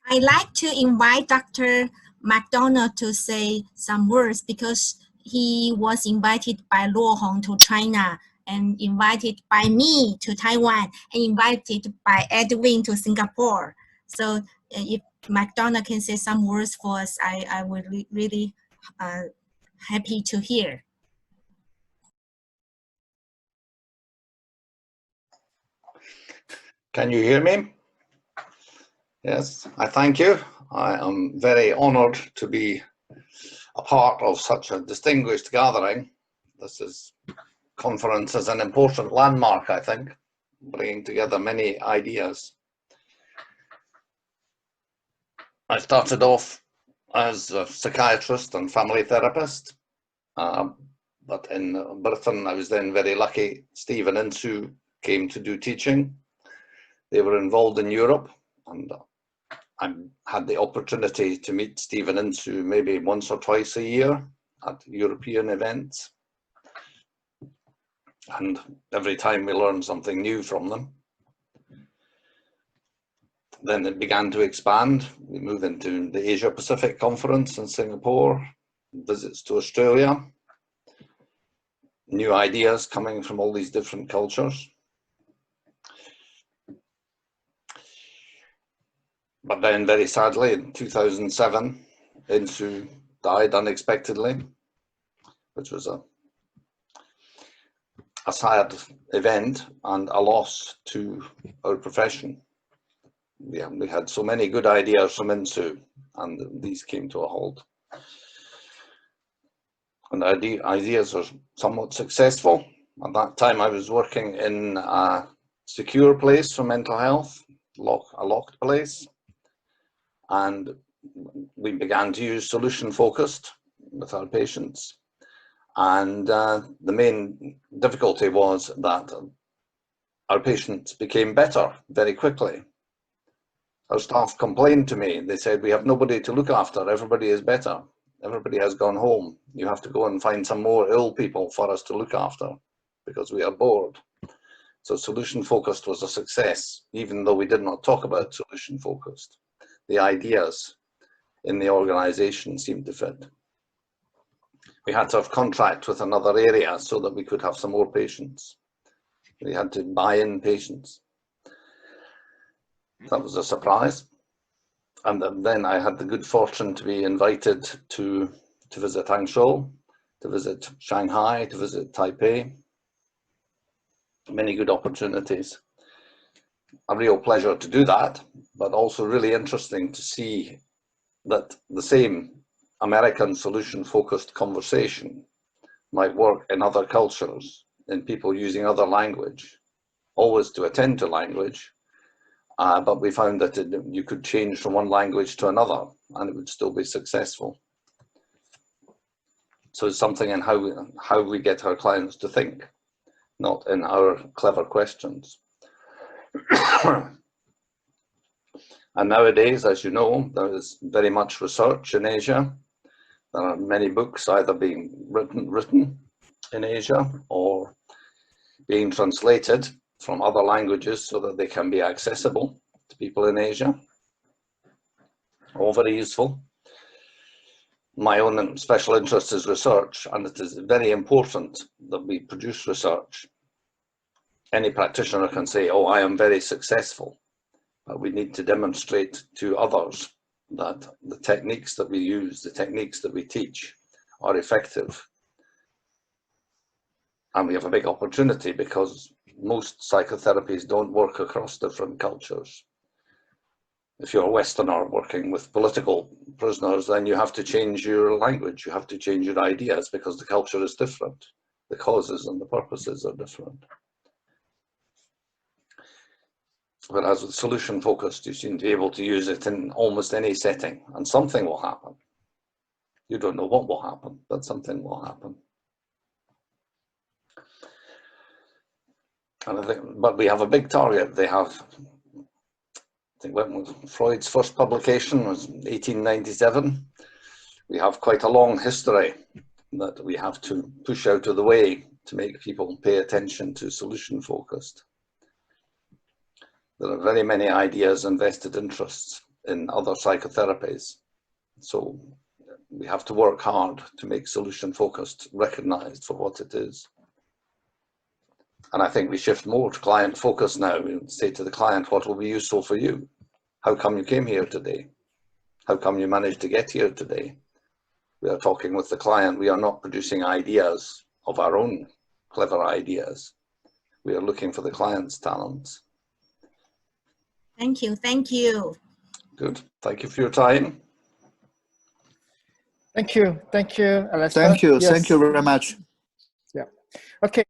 I'd like to invite Dr. McDonald to say some words, because he was invited by Luo Hong to China, and invited by me to Taiwan, and invited by Edwin to Singapore. So if McDonald can say some words for us, I would really happy to hear. Can you hear me? Yes, I thank you. I am very honored to be a part of such a distinguished gathering. This conference is an important landmark, I think, bringing together many ideas. I started off as a psychiatrist and family therapist, but in Britain I was then very lucky. Steve and InSoo came to do teaching. They were involved in Europe, and I had the opportunity to meet Steve and InSoo maybe once or twice a year at European events. And every time we learned something new from them. Then it began to expand. We moved into the Asia Pacific Conference in Singapore, visits to Australia, new ideas coming from all these different cultures. But then very sadly in 2007, InSoo died unexpectedly, which was a sad event and a loss to our profession. Yeah, we had so many good ideas from InSoo, and these came to a halt. And ideas are somewhat successful. At that time I was working in a secure place for mental health, a locked place. And we began to use solution focused with our patients. And the main difficulty was that our patients became better very quickly. Our staff complained to me. They said, we have nobody to look after. Everybody is better. Everybody has gone home. You have to go and find some more ill people for us to look after because we are bored. So solution focused was a success, even though we did not talk about solution focused. The ideas in the organization seemed to fit. We had to have contract with another area so that we could have some more patients. We had to buy in patients. That was a surprise. And then I had the good fortune to be invited to visit Hangzhou, to visit Shanghai, to visit Taipei. Many good opportunities. A real pleasure to do that, but also really interesting to see that the same American solution-focused conversation might work in other cultures, in people using other language, always to attend to language, but we found that you could change from one language to another and it would still be successful. So it's something in how we get our clients to think, not in our clever questions. And nowadays, as you know, there is very much research in Asia. There are many books either being written in Asia or being translated from other languages so that they can be accessible to people in Asia. All very useful. My own special interest is research, and it is very important that we produce research. Any practitioner can say, oh, I am very successful, but we need to demonstrate to others that the techniques that we use, the techniques that we teach are effective. And we have a big opportunity because most psychotherapies don't work across different cultures. If you're a Westerner working with political prisoners, then you have to change your language, you have to change your ideas because the culture is different. The causes and the purposes are different. Whereas with solution focused, you seem to be able to use it in almost any setting and something will happen. You don't know what will happen, but something will happen. And I think, but we have a big target. They have, I think when Freud's first publication was 1897. We have quite a long history that we have to push out of the way to make people pay attention to solution focused. There are very many ideas and vested interests in other psychotherapies. So we have to work hard to make solution focused recognized for what it is. And I think we shift more to client focus now. We say to the client, what will be useful for you? How come you came here today? How come you managed to get here today? We are talking with the client. We are not producing ideas of our own clever ideas. We are looking for the client's talents. Thank you. Thank you. Good. Thank you for your time. Thank you. Thank you, Alastair. Thank you. Yes. Thank you very much. Yeah. Okay.